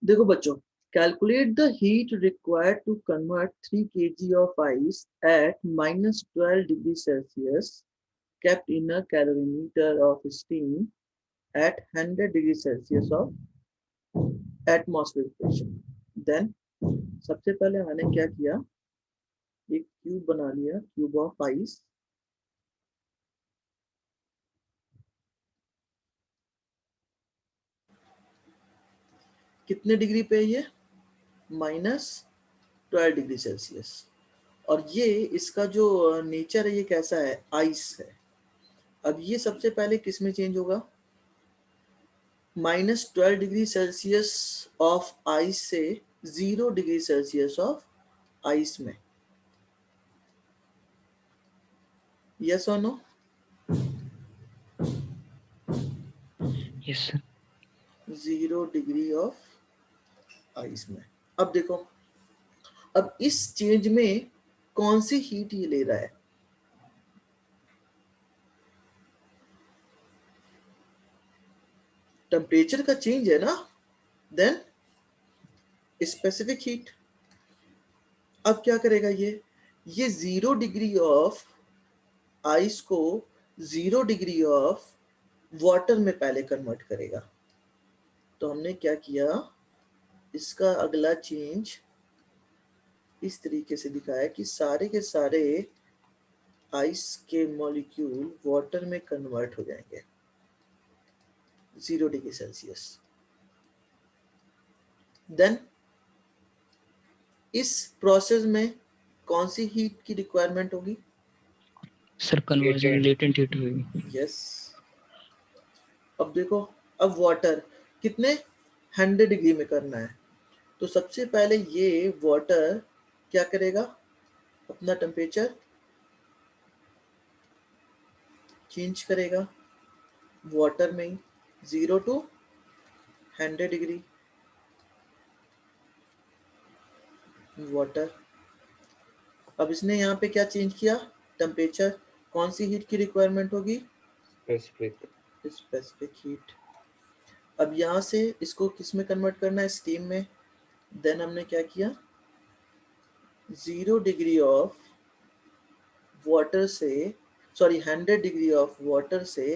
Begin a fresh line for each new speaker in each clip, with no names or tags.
देखो बच्चों, calculate the heat required to convert 3 kg of ice at -12 degrees Celsius kept in a calorimeter of steam at 100 degrees Celsius of atmospheric pressure. Then सबसे पहले मैंने क्या किया, एक cube बना लिया, क्यूब ऑफ आइस। कितने डिग्री पे है ये? -12 डिग्री सेल्सियस। और ये इसका जो नेचर है ये कैसा है? आइस है। अब ये सबसे पहले किस में चेंज होगा? -12 डिग्री सेल्सियस ऑफ आइस से 0 डिग्री सेल्सियस ऑफ आइस में। यस और no?
Yes sir.
0 degree of ice में। अब देखो, अब इस चेंज में कौन सी हीट ये ले रहा है? टेम्परेचर का चेंज है ना, देन स्पेसिफिक हीट। अब क्या करेगा ये 0 डिग्री ऑफ आइस को 0 डिग्री ऑफ वाटर में पहले कन्वर्ट करेगा। तो हमने क्या किया, इसका अगला चेंज इस तरीके से दिखाया कि सारे के सारे आइस के मॉलिक्यूल वाटर में कन्वर्ट हो जाएंगे 0 डिग्री सेल्सियस। देन इस प्रोसेस में कौन सी हीट की रिक्वायरमेंट होगी?
सर कन्वर्जन लेटेंट हीट होगी।
यस। अब देखो, अब वाटर कितने 100 डिग्री में करना है, तो सबसे पहले ये वाटर क्या करेगा, अपना टेम्परेचर चेंज करेगा वाटर में 0 to 100 डिग्री वाटर। अब इसने यहाँ पे क्या चेंज किया, टेम्परेचर। कौन सी हीट की रिक्वायरमेंट होगी? Specific heat. अब यहाँ से इसको किस में कन्वर्ट करना है? स्टीम में। देन हमने क्या किया, 0 डिग्री ऑफ वाटर से, सॉरी 100 डिग्री ऑफ वाटर से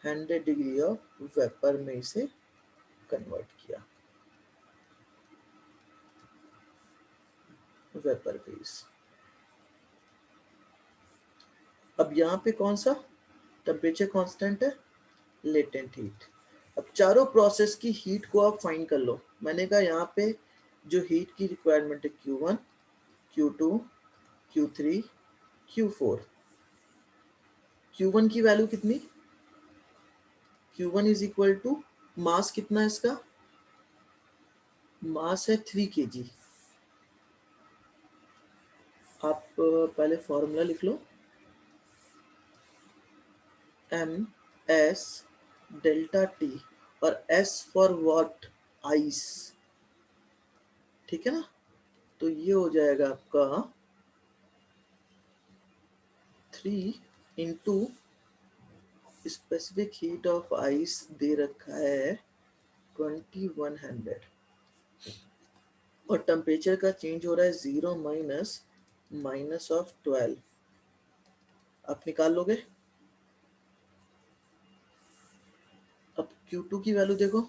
100 डिग्री ऑफ वेपर में इसे कन्वर्ट किया, वेपर फेज। अब यहाँ पे कौन सा टेम्परेचर कांस्टेंट है? Latent heat. अब चारों प्रोसेस की हीट को आप फाइंड कर लो। मैंने कहा यहाँ पे जो हीट की रिक्वायरमेंट है Q1, Q2, Q3, Q4। Q1 की वैल्यू कितनी? Q1 इज इक्वल टू, मास कितना है इसका? मास है 3 kg। आप पहले फॉर्मूला लिख लो, MS डेल्टा T, और S फॉर व्हाट? आइस। ठीक है ना? तो ये हो जाएगा आपका 3 into specific heat of ice दे रखा है 2100, और टेम्परेचर का चेंज हो रहा है 0 माइनस ऑफ 12। आप निकाल लोगे। अब Q2 की वैल्यू देखो,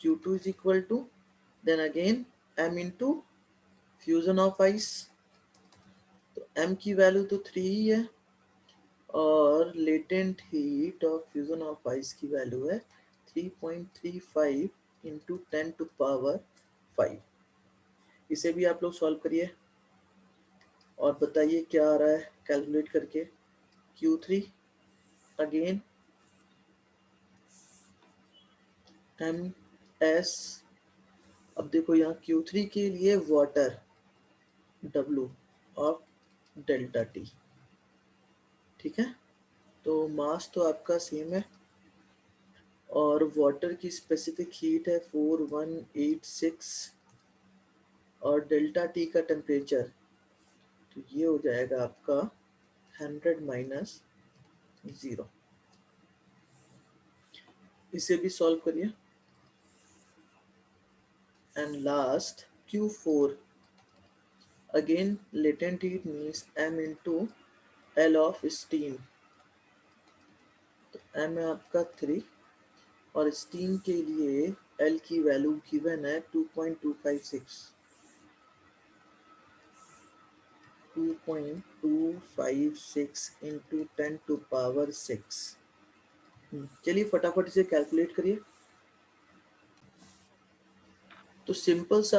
Q2 is equal to, then again M into fusion of ice. तो M की वैल्यू तो 3 ही है, और latent heat of fusion of ice की वैल्यू है 3.35 इंटू 10 टू पावर 5। इसे भी आप लोग सॉल्व करिए और बताइए क्या आ रहा है कैलकुलेट करके। Q3 again MS। अब देखो यहाँ Q3 के लिए water W of delta T। ठीक है, तो मास तो आपका सेम है, और वाटर की स्पेसिफिक हीट है 4186, और डेल्टा T का टेम्परेचर, तो ये हो जाएगा आपका 100 माइनस 0। इसे भी सॉल्व करिए। and last Q4. Again latent heat means m into L of steam. तो m है आपका 3 और स्टीम के लिए L की वैल्यू गिवन है 2.256 into 10 to power 6। चलिए फटाफट इसे कैलकुलेट करिए। तो सिंपल सा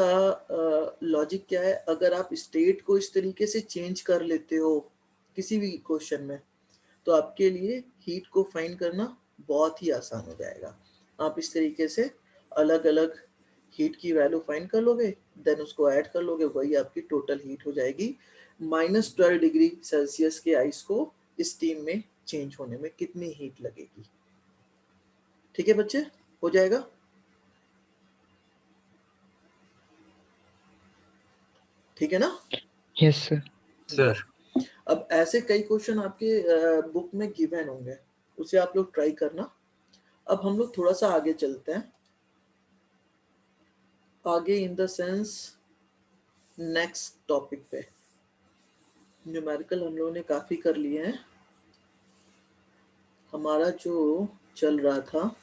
लॉजिक क्या है, अगर आप स्टेट को इस तरीके से चेंज कर लेते हो किसी भी क्वेश्चन में, तो आपके लिए हीट को फाइंड करना बहुत ही आसान हो जाएगा। आप इस तरीके से अलग अलग हीट की वैल्यू फाइंड कर लोगे, देन उसको ऐड कर लोगे, वही आपकी टोटल हीट हो जाएगी। -12 डिग्री सेल्सियस के आइस को स्टीम में चेंज होने में कितनी हीट लगेगी। ठीक है बच्चे, हो जाएगा। ठीक है ना?
Yes sir.
सर
अब ऐसे कई क्वेश्चन आपके बुक में गिवन होंगे, उसे आप लोग ट्राई करना। अब हम लोग थोड़ा सा आगे चलते हैं, आगे in the sense next topic पे। न्यूमेरिकल हम लोगों ने काफी कर लिए हैं। हमारा जो चल रहा था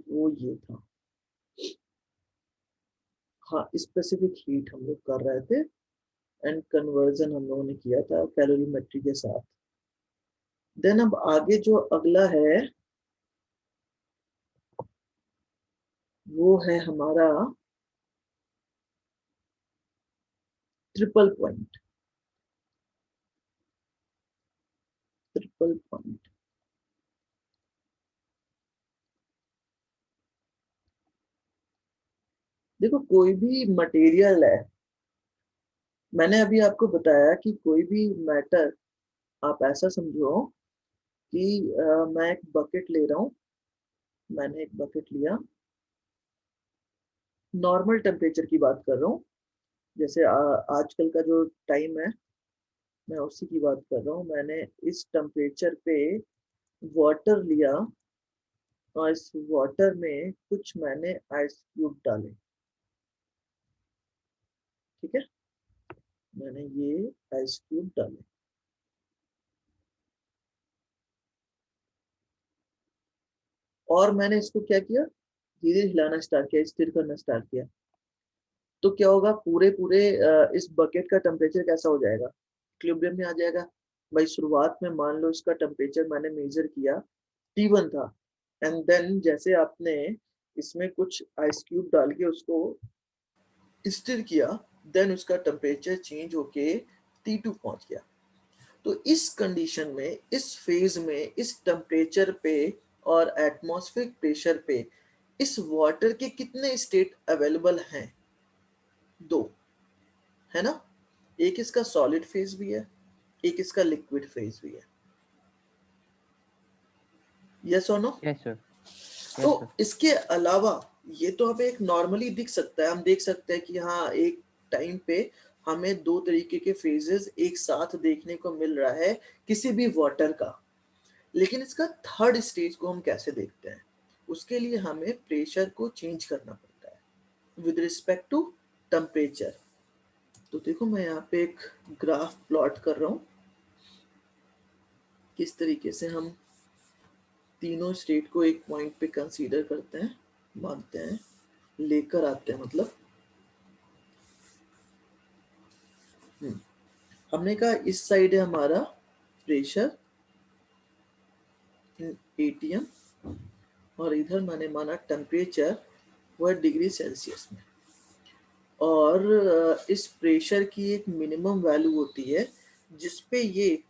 वो ये था, हाँ स्पेसिफिक हीट हम लोग कर रहे थे एंड कन्वर्जन हम लोगों ने किया था कैलोरीमेट्री के साथ। देन अब आगे जो अगला है वो है हमारा ट्रिपल पॉइंट। ट्रिपल पॉइंट देखो, कोई भी मटेरियल है, मैंने अभी आपको बताया कि कोई भी मैटर आप ऐसा समझो कि मैं एक बकेट ले रहा हूँ, मैंने एक बकेट लिया, नॉर्मल टेम्परेचर की बात कर रहा हूँ, जैसे आजकल का जो टाइम है मैं उसी की बात कर रहा हूँ। मैंने इस टेम्परेचर पे वाटर लिया और इस वाटर में कुछ मैंने आइस क्यूब डाले। ठीक है, मैंने ये आइस क्यूब डाले और मैंने इसको क्या किया, धीरे हिलाना स्टार्ट किया, स्टिर करना स्टार्ट किया। तो क्या होगा, पूरे पूरे इस बकेट का टेम्परेचर कैसा हो जाएगा, इक्विलिब्रियम में आ जाएगा। भाई शुरुआत में मान लो इसका टेम्परेचर मैंने मेजर किया T1 था, एंड देन जैसे आपने इसमें कुछ आइस क्यूब डाल के उसको स्टिर किया, देन उसका टेम्परेचर चेंज होके T2 पहुंच गया। तो इस कंडीशन में, इस फेज में, इस टेम्परेचर पे और एटमॉस्फेरिक प्रेशर पे इस वाटर के कितने स्टेट अवेलेबल हैं? 2 है ना। एक इसका सॉलिड फेज भी है, एक इसका लिक्विड फेज भी है। यस और नो?
Yes sir.
तो इसके अलावा ये तो हमें एक नॉर्मली दिख सकता है, हम देख सकते हैं कि हाँ एक टाइम पे हमें 2 तरीके के फेजेस एक साथ देखने को मिल रहा है किसी भी वाटर का। लेकिन इसका थर्ड स्टेज को हम कैसे देखते हैं, उसके लिए हमें प्रेशर को चेंज करना पड़ता है विद रिस्पेक्ट टू टेम्परेचर। तो देखो मैं यहाँ पे एक ग्राफ प्लॉट कर रहा हूँ, किस तरीके से हम तीनों स्टेट को एक पॉइंट पे कंसीडर करते हैं, मानते हैं, लेकर आते हैं। मतलब हमने कहा इस साइड है हमारा प्रेशर इन एटीएम और इधर मैंने माना टेम्परेचर वह डिग्री सेल्सियस में। और इस प्रेशर की एक मिनिमम वैल्यू होती है जिसपे ये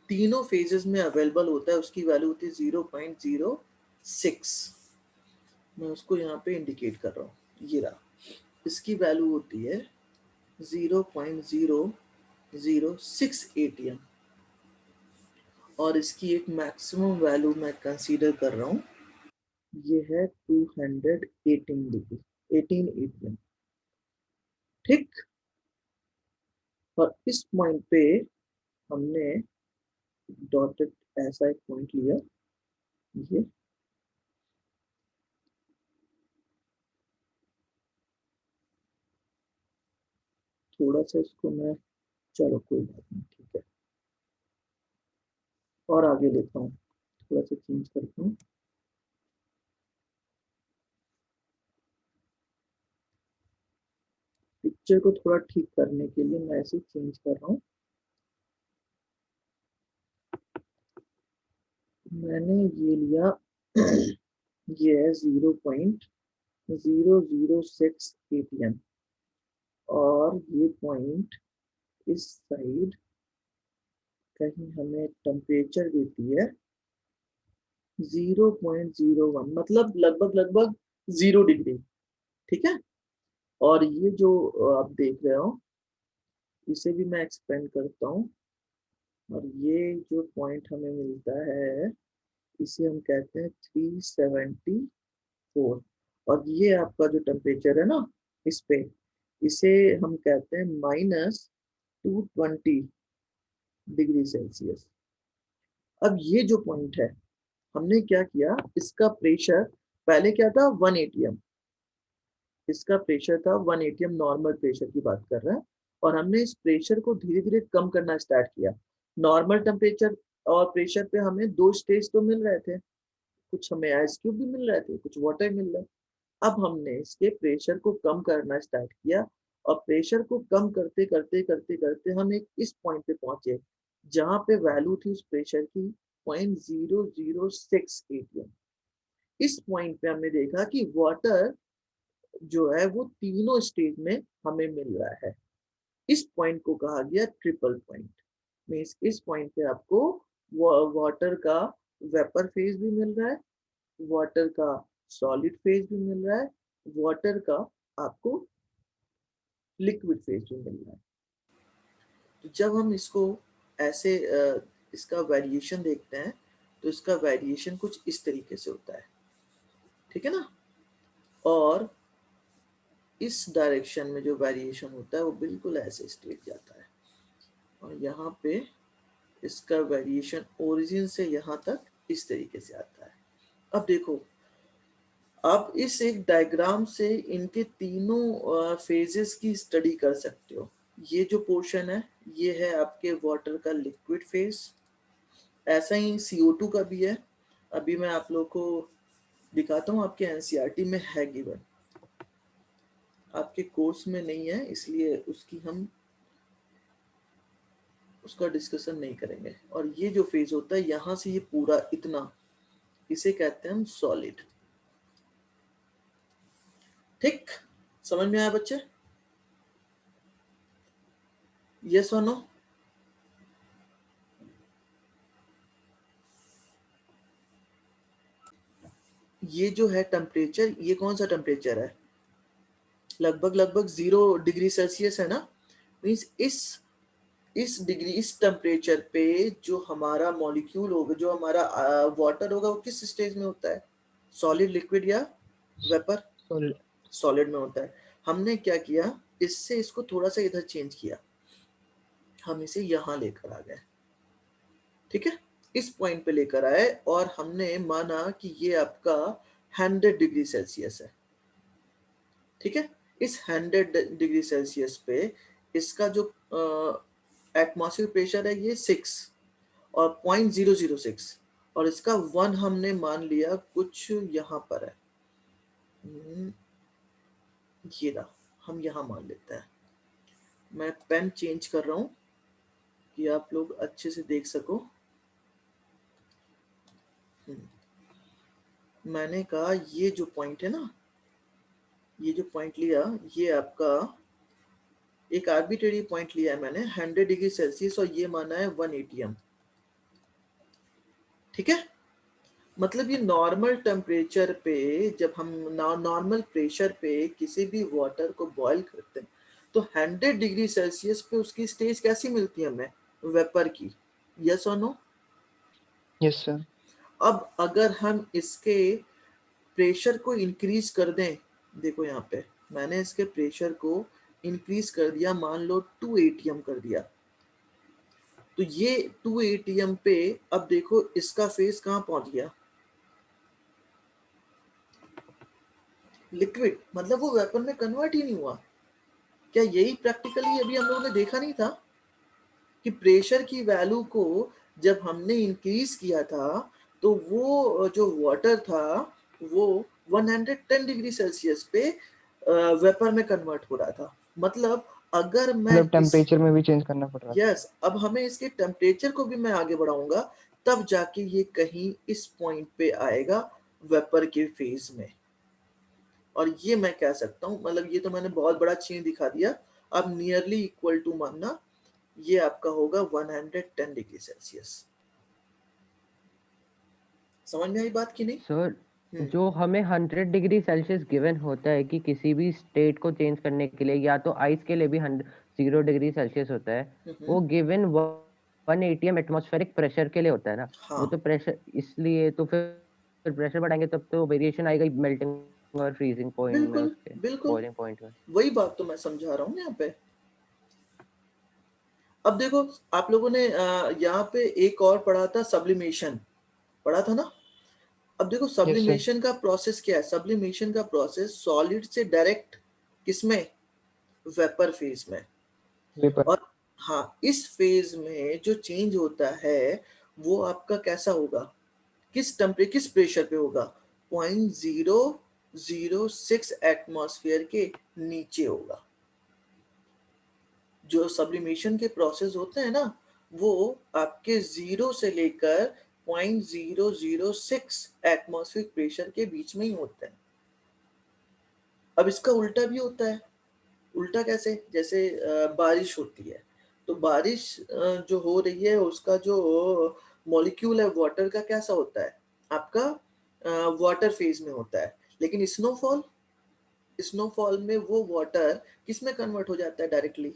तीनों फेजेस में अवेलेबल होता है, उसकी वैल्यू होती है 0.06। मैं उसको यहाँ पे इंडिकेट कर रहा हूँ, ये रहा, इसकी वैल्यू होती है 0.006 एटीएम और इसकी एक मैक्सिमम वैल्यू मैं कंसीडर कर रहा हूँ, ये है 218 डिग्री 18 एटीएम। ठीक, और इस पॉइंट पे हमने डॉटेड ऐसा एक पॉइंट लिया, ये थोड़ा सा इसको मैं, चलो कोई बात नहीं, ठीक है, और आगे लेता हूँ, थोड़ा सा चेंज करता हूँ। पिक्चर को थोड़ा ठीक करने के लिए मैं ऐसे चेंज कर रहा हूँ। मैंने ये लिया ये है 0.006 atm, और ये पॉइंट इस साइड कहीं हमें टेम्परेचर देती है 0.01, मतलब लगभग लगभग 0 डिग्री, ठीक है। और ये जो आप देख रहे हो, इसे भी मैं एक्सपेंड करता हूँ, और ये जो पॉइंट हमें मिलता है इसे हम कहते हैं 374, और ये आपका जो टेम्परेचर है ना इस पे, इसे हम कहते हैं -220 डिग्री सेल्सियस। अब ये जो पॉइंट है, हमने क्या किया, इसका प्रेशर पहले क्या था 1 atm, इसका प्रेशर था 1 atm, नॉर्मल प्रेशर की बात कर रहा है, और हमने इस प्रेशर को धीरे धीरे कम करना स्टार्ट किया। नॉर्मल टेम्परेचर और प्रेशर पे हमें दो स्टेज तो मिल रहे थे, कुछ हमें आइस क्यूब भी मिल रहे थे, कुछ वाटर मिल रहा है। अब हमने इसके प्रेशर को कम करना स्टार्ट किया, और प्रेशर को कम करते करते करते करते हम एक इस पॉइंट पे पहुंचे जहां पे वैल्यू थी उस प्रेशर की 0.006 atm। इस पॉइंट पे हमने देखा कि वाटर जो है वो तीनों स्टेज में हमें मिल रहा है। इस पॉइंट को कहा गया ट्रिपल पॉइंट। मीन्स इस पॉइंट पे आपको वाटर का वेपर फेज भी मिल रहा है, वाटर का सॉलिड फेज भी मिल रहा है, वाटर का आपको लिक्विड फेज भी मिल रहा है। तो जब हम इसको ऐसे इसका वेरिएशन देखते हैं, तो इसका वेरिएशन कुछ इस तरीके से होता है, ठीक है ना। और इस डायरेक्शन में जो वेरिएशन होता है वो बिल्कुल ऐसे स्ट्रेट जाता है, और यहाँ पे इसका वेरिएशन ओरिजिन से यहाँ तक इस तरीके से आता है। अब देखो, आप इस एक डायग्राम से इनके तीनों फेजेस की स्टडी कर सकते हो। ये जो पोर्शन है ये है आपके वाटर का लिक्विड फेज, ऐसा ही CO2 का भी है। अभी मैं आप लोग को दिखाता हूँ, आपके NCERT में है गिवन, आपके कोर्स में नहीं है, इसलिए उसका डिस्कशन नहीं करेंगे। और ये जो फेज होता है यहाँ से ये पूरा इतना, इसे कहते हैं हम सॉलिड। ठीक, समझ में आया बच्चे? यस और नो? ये जो है टेम्परेचर, ये कौन सा टेम्परेचर है, लगभग लगभग 0 डिग्री सेल्सियस है ना। मीन्स इस टेम्परेचर पे जो हमारा मॉलिक्यूल होगा, जो हमारा वाटर होगा, वो किस स्टेज में होता है, सॉलिड, लिक्विड या वेपर? सॉलिड में होता है। हमने क्या किया, इससे इसको थोड़ा सा इधर चेंज किया, हम इसे यहाँ लेकर आ गए, ठीक है, इस पॉइंट पे लेकर आए, और हमने माना कि ये आपका 100 डिग्री सेल्सियस है, ठीक है। इस 100 डिग्री सेल्सियस पे इसका जो एटमॉस्फेयर प्रेशर है ये 6 और 0.006, और इसका 1 हमने मान लिया कुछ यहाँ पर है, ये रहा, हम यहाँ मान लेते हैं। मैं पेन चेंज कर रहा हूँ कि आप लोग अच्छे से देख सको। मैंने कहा ये जो पॉइंट है ना, ये जो पॉइंट लिया, ये आपका एक आर्बिट्रेरी पॉइंट लिया है मैंने 100 डिग्री सेल्सियस, और ये माना है 1 atm, ठीक है। मतलब ये नॉर्मल टेम्परेचर पे, जब हम नॉर्मल प्रेशर पे किसी भी वाटर को बॉईल करते हैं, तो 100 डिग्री सेल्सियस पे उसकी स्टेज कैसी मिलती है हमें, वेपर की। यस और नो?
Yes sir.
अब अगर हम इसके प्रेशर को इंक्रीज कर दें, देखो यहाँ पे मैंने इसके प्रेशर को इंक्रीज कर दिया, मान लो 2 atm कर दिया, तो ये 2 atm पे अब देखो इसका फेज कहाँ पहुंच गया, लिक्विड, मतलब वो वेपर में कन्वर्ट ही नहीं हुआ। क्या यही प्रैक्टिकली अभी हम लोगों ने देखा नहीं था कि प्रेशर की वैल्यू को जब हमने इंक्रीज किया था तो वो जो वाटर था वो 110 डिग्री सेल्सियस पे वेपर में कन्वर्ट हो रहा था। मतलब अगर मैं
मतलब टेम्परेचर में भी चेंज करना पड़ रहा है।
यस, अब हमें इसके टेम्परेचर को भी मैं आगे बढ़ाऊंगा, तब जाके ये कहीं इस पॉइंट पे आएगा वेपर के फेज में। और ये मैं कह सकता हूँ, मतलब ये तो मैंने बहुत बड़ा चेंज दिखा दिया, अब नियरली इक्वल टू मानना, ये आपका होगा 110 डिग्री सेल्सियस। समझ में आई बात की नहीं?
सर जो हमें 100 डिग्री सेल्सियस गिवन होता है कि किसी भी स्टेट को चेंज करने के लिए, या तो आइस के लिए भी 0 डिग्री सेल्सियस होता है, वो गिवन 180 एटमॉस्फेरिक प्रेशर के लिए होता है ना।
हाँ,
वो तो प्रेशर, इसलिए तो फिर प्रेशर बढ़ाएंगे तब तो वेरिएशन आएगा मेल्टिंग और फ्रीजिंग पॉइंट में,
बिल्कुल
उसके
बिल्कुल,
बॉइलिंग पॉइंट में।
वही बात तो मैं समझा रहा हूँ यहाँ पे। अब देखो आप लोगों ने यहाँ पे एक और पढ़ा था, सब्लिमेशन पढ़ा था ना। अब देखो सब्लिमेशन का प्रोसेस क्या है? सब्लिमेशन का प्रोसेस सॉलिड से डायरेक्ट किसमें, वेपर फेज में।
वेपर।
और हाँ, इस फेज में जो चेंज होता है वो आपका कैसा होगा, किस प्रेशर पे होगा? 0.006 एटमॉस्फेयर के नीचे होगा। जो सब्लिमेशन के प्रोसेस होते हैं ना, वो आपके 0 से लेकर 0.006 एटमॉस्फेरिक प्रेशर के बीच में ही होते हैं। अब इसका उल्टा भी होता है। उल्टा कैसे? जैसे बारिश होती है, तो बारिश जो हो रही है उसका जो मॉलिक्यूल है वाटर का कैसा होता है आपका, वाटर फेज में होता है। लेकिन स्नोफॉल में वो वाटर किस में कन्वर्ट हो जाता है डायरेक्टली?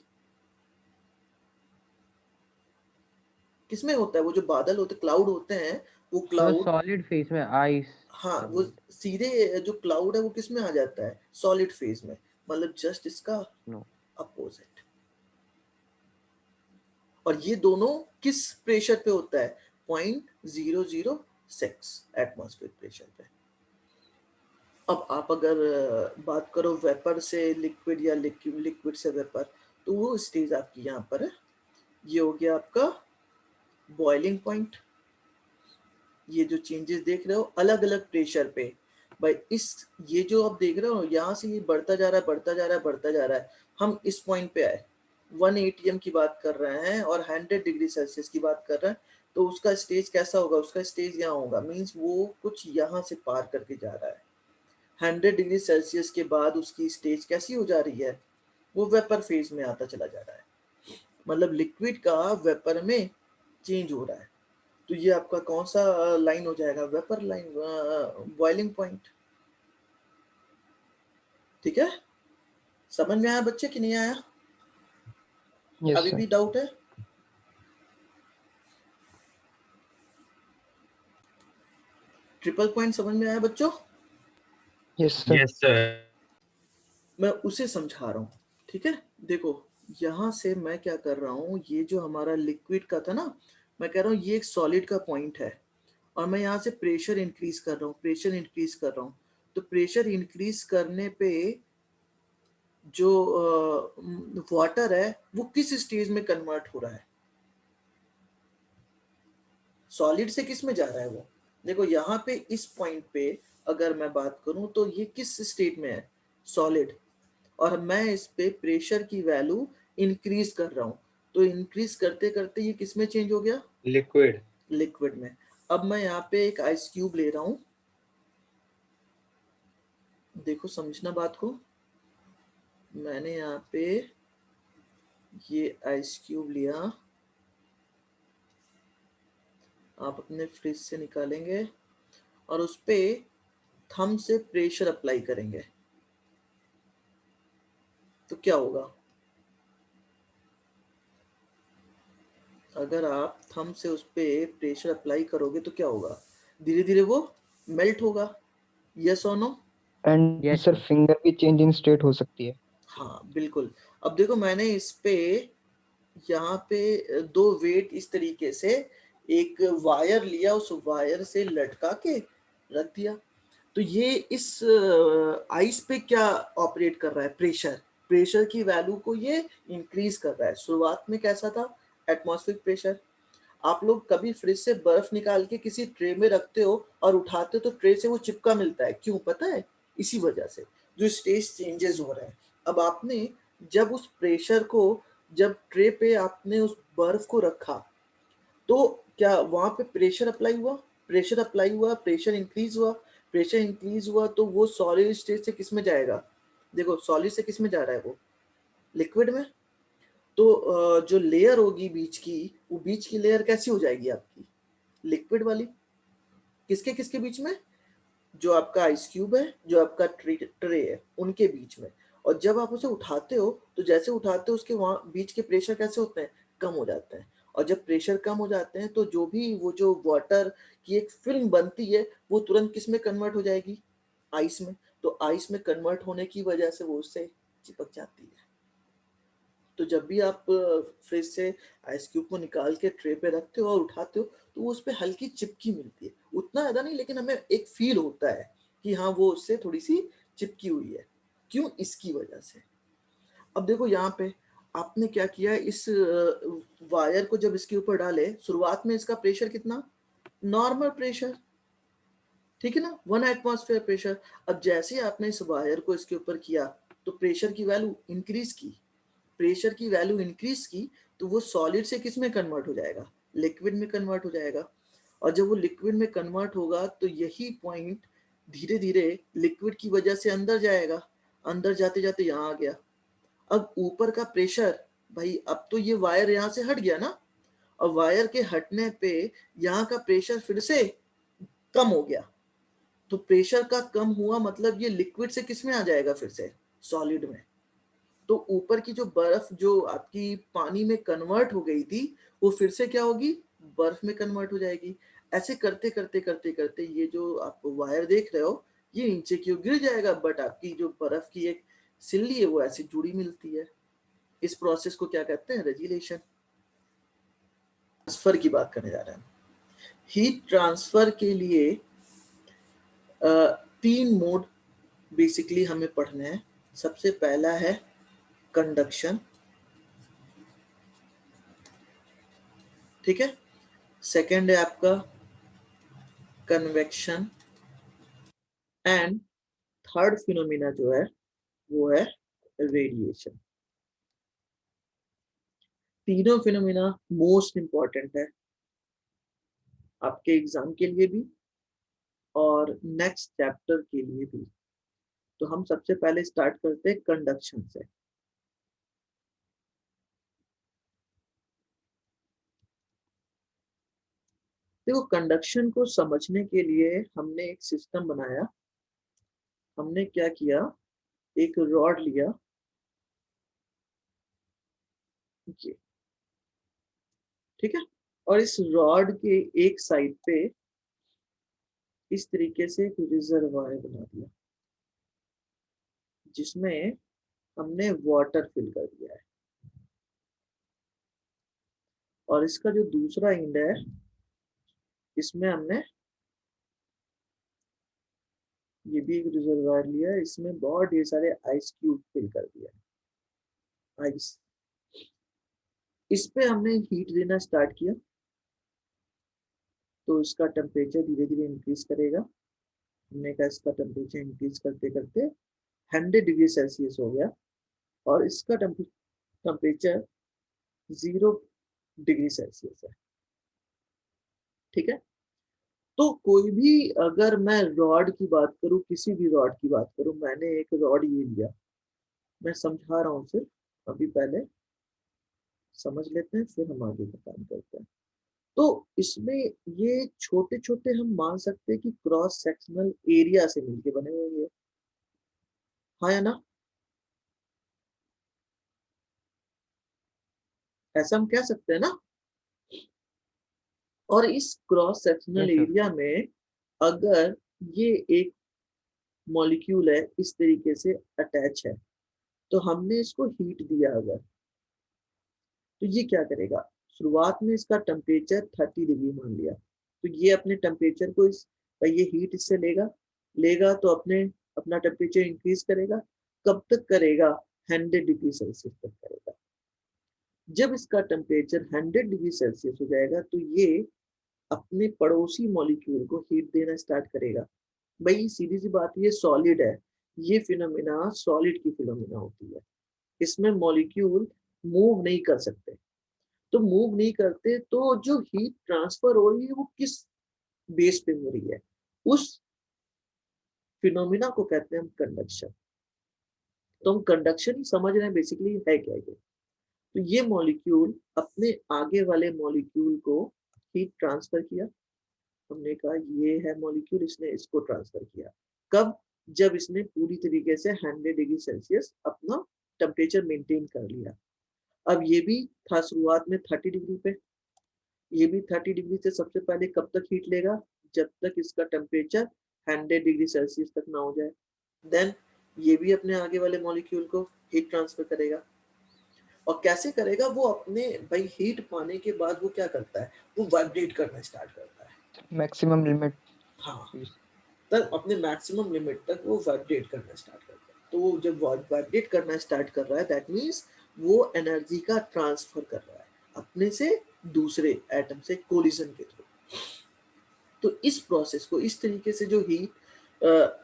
किस में होता है? वो जो बादल होते, क्लाउड होते हैं, वो क्लाउड,
सॉलिड फेज में आइस।
हाँ, वो सीधे जो क्लाउड है वो किस में आ जाता है? सॉलिड फेज में। मतलब जस्ट इसका अपोजिट। और ये दोनों किस प्रेशर पे होता है? 0.006 एटमॉस्फेयर प्रेशर पे। अब आप अगर बात करो वेपर से लिक्विड या लिक्विड से वेपर, तो वो स्टेज आपकी यहाँ पर है। ये हो गया आपका बॉइलिंग पॉइंट। ये जो चेंजेस देख रहे हो अलग अलग प्रेशर पे भाई, इस ये जो आप देख रहे हो यहाँ से ये बढ़ता जा रहा है, बढ़ता जा रहा है, बढ़ता जा रहा है। हम इस पॉइंट पे आए, 1 atm की बात कर रहे हैं और 100 डिग्री सेल्सियस की बात कर रहे हैं, तो उसका स्टेज कैसा होगा? उसका स्टेज यहाँ होगा, मीन्स वो कुछ यहाँ से पार करके जा रहा है। 100 डिग्री सेल्सियस के बाद उसकी स्टेज कैसी हो जा रही है? वो वेपर फेज में आता चला जा रहा है। मतलब लिक्विड का वेपर में चेंज हो रहा है। तो ये आपका कौन सा लाइन हो जाएगा? Vapour line, boiling point. ठीक है, समझ में आया बच्चे कि नहीं आया? अभी भी डाउट है? ट्रिपल पॉइंट समझ में आया बच्चों?
Yes
sir.
मैं उसे समझा रहा हूँ। ठीक है, देखो यहाँ से मैं क्या कर रहा हूँ, ये जो हमारा लिक्विड का था ना, मैं कह रहा हूँ ये एक सॉलिड का पॉइंट है और मैं यहाँ से प्रेशर इंक्रीज कर रहा हूँ, प्रेशर इंक्रीज कर रहा हूँ। तो प्रेशर इंक्रीज करने पे जो वाटर है वो किस स्टेज में कन्वर्ट हो रहा है? सॉलिड से किस में जा रहा है वो? देखो यहाँ पे इस पॉइंट पे अगर मैं बात करूं तो ये किस स्टेट में है? सॉलिड। और मैं इस पे प्रेशर की वैल्यू इंक्रीज कर रहा हूं, तो इंक्रीज करते करते ये किस में चेंज हो गया?
लिक्विड।
लिक्विड में। अब मैं यहाँ पे एक आइस क्यूब ले रहा हूं, देखो समझना बात को। मैंने यहाँ पे ये आइस क्यूब लिया, आप अपने फ्रिज से निकालेंगे और उस पे थंब से प्रेशर अप्लाई करेंगे, तो क्या होगा? अगर आप थंब से उस पे प्रेशर अप्लाई करोगे तो क्या होगा? धीरे धीरे वो मेल्ट होगा। यस और नो?
एंड सर फिंगर भी चेंज इन स्टेट हो सकती है।
हाँ बिल्कुल। अब देखो मैंने इस पे यहाँ पे दो वेट इस तरीके से एक वायर लिया, उस वायर से लटका के रख दिया, तो ये इस आइस पे क्या ऑपरेट कर रहा है? प्रेशर। प्रेशर की वैल्यू को ये इंक्रीज कर रहा है। शुरुआत में कैसा था एटमॉस्फेरिक प्रेशर, आप लोग कभी फ्रिज से बर्फ निकाल के किसी ट्रे में रखते हो और उठाते हो तो ट्रे से वो चिपका मिलता है, क्यों पता है? इसी वजह से जो स्टेज चेंजेस हो रहे हैं। अब आपने जब उस प्रेशर को, जब ट्रे पे आपने उस बर्फ को रखा तो क्या वहां पे प्रेशर अप्लाई हुआ? प्रेशर अप्लाई हुआ, प्रेशर इंक्रीज हुआ, प्रेशर इंक्रीज हुआ तो वो सॉलिड स्टेज से किस में जाएगा? देखो सॉलिड से किस में जा रहा है? वो लिक्विड में। तो जो लेयर होगी बीच की, वो बीच की लेयर कैसी हो जाएगी आपकी? लिक्विड वाली। किसके किसके बीच में? जो आपका आइस क्यूब है, जो आपका ट्रे है, उनके बीच में। और जब आप उसे उठाते हो तो जैसे उठाते हो उसके वहां बीच के प्रेशर कैसे होते हैं? कम हो जाते हैं। और जब प्रेशर कम हो जाते हैं तो जो भी वो जो वाटर की एक फिल्म बनती है वो तुरंत किस में कन्वर्ट हो जाएगी? आइस में। तो आइस में कन्वर्ट होने की वजह से वो उससे चिपक जाती है। तो जब भी आप फ्रिज से आइस क्यूब को निकाल के ट्रे पे रखते हो और उठाते हो तो वो उस पर हल्की चिपकी मिलती है, उतना ज्यादा नहीं, लेकिन हमें एक फील होता है कि हाँ वो उससे थोड़ी सी चिपकी हुई है। क्यों? इसकी वजह से। अब देखो यहाँ पे आपने क्या किया, इस वायर को जब इसके ऊपर डाले, शुरुआत में इसका प्रेशर कितना? नॉर्मल प्रेशर, ठीक है ना, 1 एटमॉस्फेयर प्रेशर। अब जैसे ही आपने इस वायर को इसके ऊपर किया तो प्रेशर की वैल्यू इंक्रीज की, प्रेशर की वैल्यू इंक्रीज की तो वो सॉलिड से किस में कन्वर्ट हो जाएगा? लिक्विड में कन्वर्ट हो जाएगा। और जब वो लिक्विड में कन्वर्ट होगा तो यही पॉइंट धीरे धीरे लिक्विड की वजह से अंदर जाएगा, अंदर जाते जाते यहाँ आ गया। अब ऊपर का प्रेशर, भाई अब तो ये वायर यहाँ से हट गया ना, और वायर के हटने पे यहाँ का प्रेशर फिर से कम हो गया। तो प्रेशर का कम हुआ मतलब ये लिक्विड से किस में आ जाएगा? फिर से सॉलिड में। तो ऊपर की जो बर्फ जो आपकी पानी में कन्वर्ट हो गई थी वो फिर से क्या होगी? बर्फ में कन्वर्ट हो जाएगी। ऐसे करते करते करते करते ये जो आप वायर देख रहे हो ये नीचे की ओर गिर जाएगा, बट आपकी जो बर्फ की एक सिल्ली है वो ऐसी जुड़ी मिलती है। इस प्रोसेस को क्या कहते हैं? रेजिलेशन। ट्रांसफर की बात करने जा रहे हैं। हीट ट्रांसफर के लिए 3 मोड बेसिकली हमें पढ़ने हैं। सबसे पहला है कंडक्शन, ठीक है। सेकंड है आपका कन्वेक्शन, एंड थर्ड फिनोमिना जो है वो है रेडिएशन। तीनों फिनोमिना मोस्ट इंपॉर्टेंट है आपके एग्जाम के लिए भी और नेक्स्ट चैप्टर के लिए भी। तो हम सबसे पहले स्टार्ट करते हैं कंडक्शन से। देखो कंडक्शन को समझने के लिए हमने एक सिस्टम बनाया। हमने क्या किया, एक रॉड लिया, ये ठीक है, और इस रॉड के एक साइड पे इस तरीके से एक रिजर्वायर बना दिया जिसमें हमने वाटर फिल कर दिया है। और इसका जो दूसरा एंड है इसमें हमने ये भी एक रिजर्वायर लिया है, इसमें बहुत ढेर सारे आइस क्यूब फिल कर दिया है, आइस। इस पे हमने हीट देना स्टार्ट किया तो इसका टेम्परेचर धीरे धीरे इंक्रीज करेगा। हमने कहा इसका टेम्परेचर इंक्रीज करते करते 100 डिग्री सेल्सियस हो गया और इसका टेम्परेचर 0 डिग्री सेल्सियस है, ठीक है। तो कोई भी, अगर मैं रॉड की बात करूं, किसी भी रॉड की बात करूं, मैंने एक रॉड ये लिया, मैं समझा रहा हूं सिर्फ, अभी पहले समझ लेते हैं फिर हम आगे का काम करते हैं। तो इसमें ये छोटे छोटे हम मान सकते हैं कि क्रॉस सेक्शनल एरिया से मिलके बने हुए हैं, हाँ या ना? ऐसा हम कह सकते हैं ना। और इस cross sectional
yes sir.
Area में अगर ये एक मॉलिक्यूल है इस तरीके से अटैच है तो हमने इसको हीट दिया अगर, तो ये क्या करेगा? शुरुआत में इसका टेम्परेचर 30 डिग्री मान लिया तो ये अपने टेम्परेचर को ये हीट इससे लेगा लेगा तो अपना टेम्परेचर इंक्रीज करेगा। कब तक करेगा? 100 डिग्री सेल्सियस तक करेगा। जब इसका टेम्परेचर 100 डिग्री सेल्सियस हो जाएगा तो ये अपने पड़ोसी मॉलिक्यूल को हीट देना स्टार्ट करेगा। भाई सीधी सी बात, ये सॉलिड है, ये फिनोमिना सॉलिड की फिनोमिना होती है, इसमें मॉलिक्यूल मूव नहीं कर सकते। तो मूव नहीं करते तो जो हीट ट्रांसफर हो रही है वो किस बेस पे हो रही है, उस फिनोमिना को कहते हैं हम कंडक्शन। तो हम कंडक्शन ही समझ रहे हैं बेसिकली है क्या ये। तो ये मॉलिक्यूल अपने आगे वाले मॉलिक्यूल को हीट ट्रांसफर किया, हमने कहा ये है मॉलिक्यूल, इसने इसको ट्रांसफर किया। कब? जब इसने पूरी तरीके से 100 डिग्री सेल्सियस अपना टेम्परेचर मेंटेन कर लिया। अब ये भी था शुरुआत में 30 डिग्री पे, ये भी 30 डिग्री से सबसे पहले कब तक हीट लेगा? जब तक इसका टेम्परेचर 100 डिग्री सेल्सियस तक ना हो जाए। देन ये भी अपने आगे वाले मॉलिक्यूल को हीट ट्रांसफर करेगा। और कैसे करेगा? वो अपने भाई हीट पाने के बाद वो क्या करता है, वो वाइब्रेट करना स्टार्ट करता है
मैक्सिमम लिमिट।
हाँ, तब अपने मैक्सिमम लिमिट तक वो वाइब्रेट करना स्टार्ट करता है। तो वो जब वाइब्रेट करना स्टार्ट कर रहा है दैट मीन्स वो एनर्जी का ट्रांसफर कर रहा है अपने से दूसरे एटम से कोलिजन के थ्रू। तो इस प्रोसेस को इस तरीके से जो हीट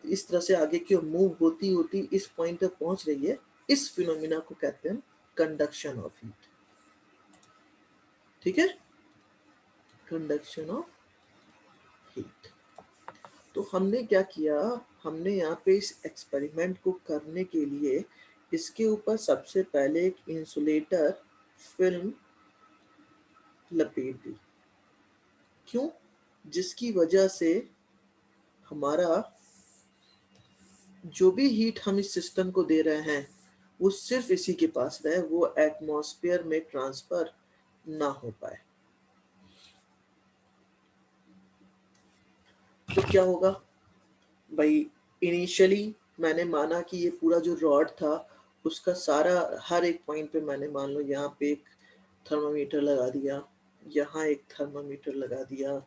इस तरह से आगे की ओर मूव होती होती इस पॉइंट तक पहुंच रही है, इस फिनोमिना को कहते हैं कंडक्शन ऑफ हीट। ठीक है, कंडक्शन ऑफ हीट। तो हमने क्या किया, हमने यहाँ पे इस एक्सपेरिमेंट को करने के लिए इसके ऊपर सबसे पहले एक इंसुलेटर फिल्म लपेट दी। क्यों? जिसकी वजह से हमारा जो भी हीट हम इस सिस्टम को दे रहे हैं वो सिर्फ इसी के पास रहे, वो एटमॉस्फेयर में ट्रांसफर ना हो पाए। तो क्या होगा भाई, इनिशियली मैंने माना कि ये पूरा जो रॉड था उसका सारा हर एक पॉइंट पे मैंने मान लो यहाँ पे एक थर्मामीटर लगा दिया, यहाँ एक थर्मामीटर लगा दिया,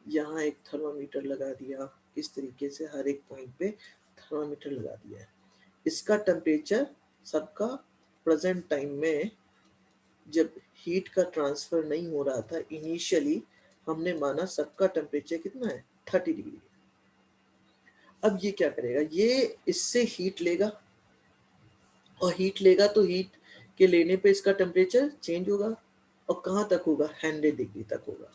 यहाँ एक थर्मामीटर लगा दिया, इस तरीके से हर एक पॉइंट पे थर्मामीटर लगा दिया है। इसका टेम्परेचर सबका प्रेजेंट टाइम में जब हीट का ट्रांसफर नहीं हो रहा था इनिशियली हमने माना सबका टेम्परेचर कितना है 30 डिग्री। अब ये क्या करेगा, ये इससे हीट लेगा और हीट लेगा तो हीट के लेने पे इसका टेम्परेचर चेंज होगा और कहाँ तक होगा 100 डिग्री तक होगा।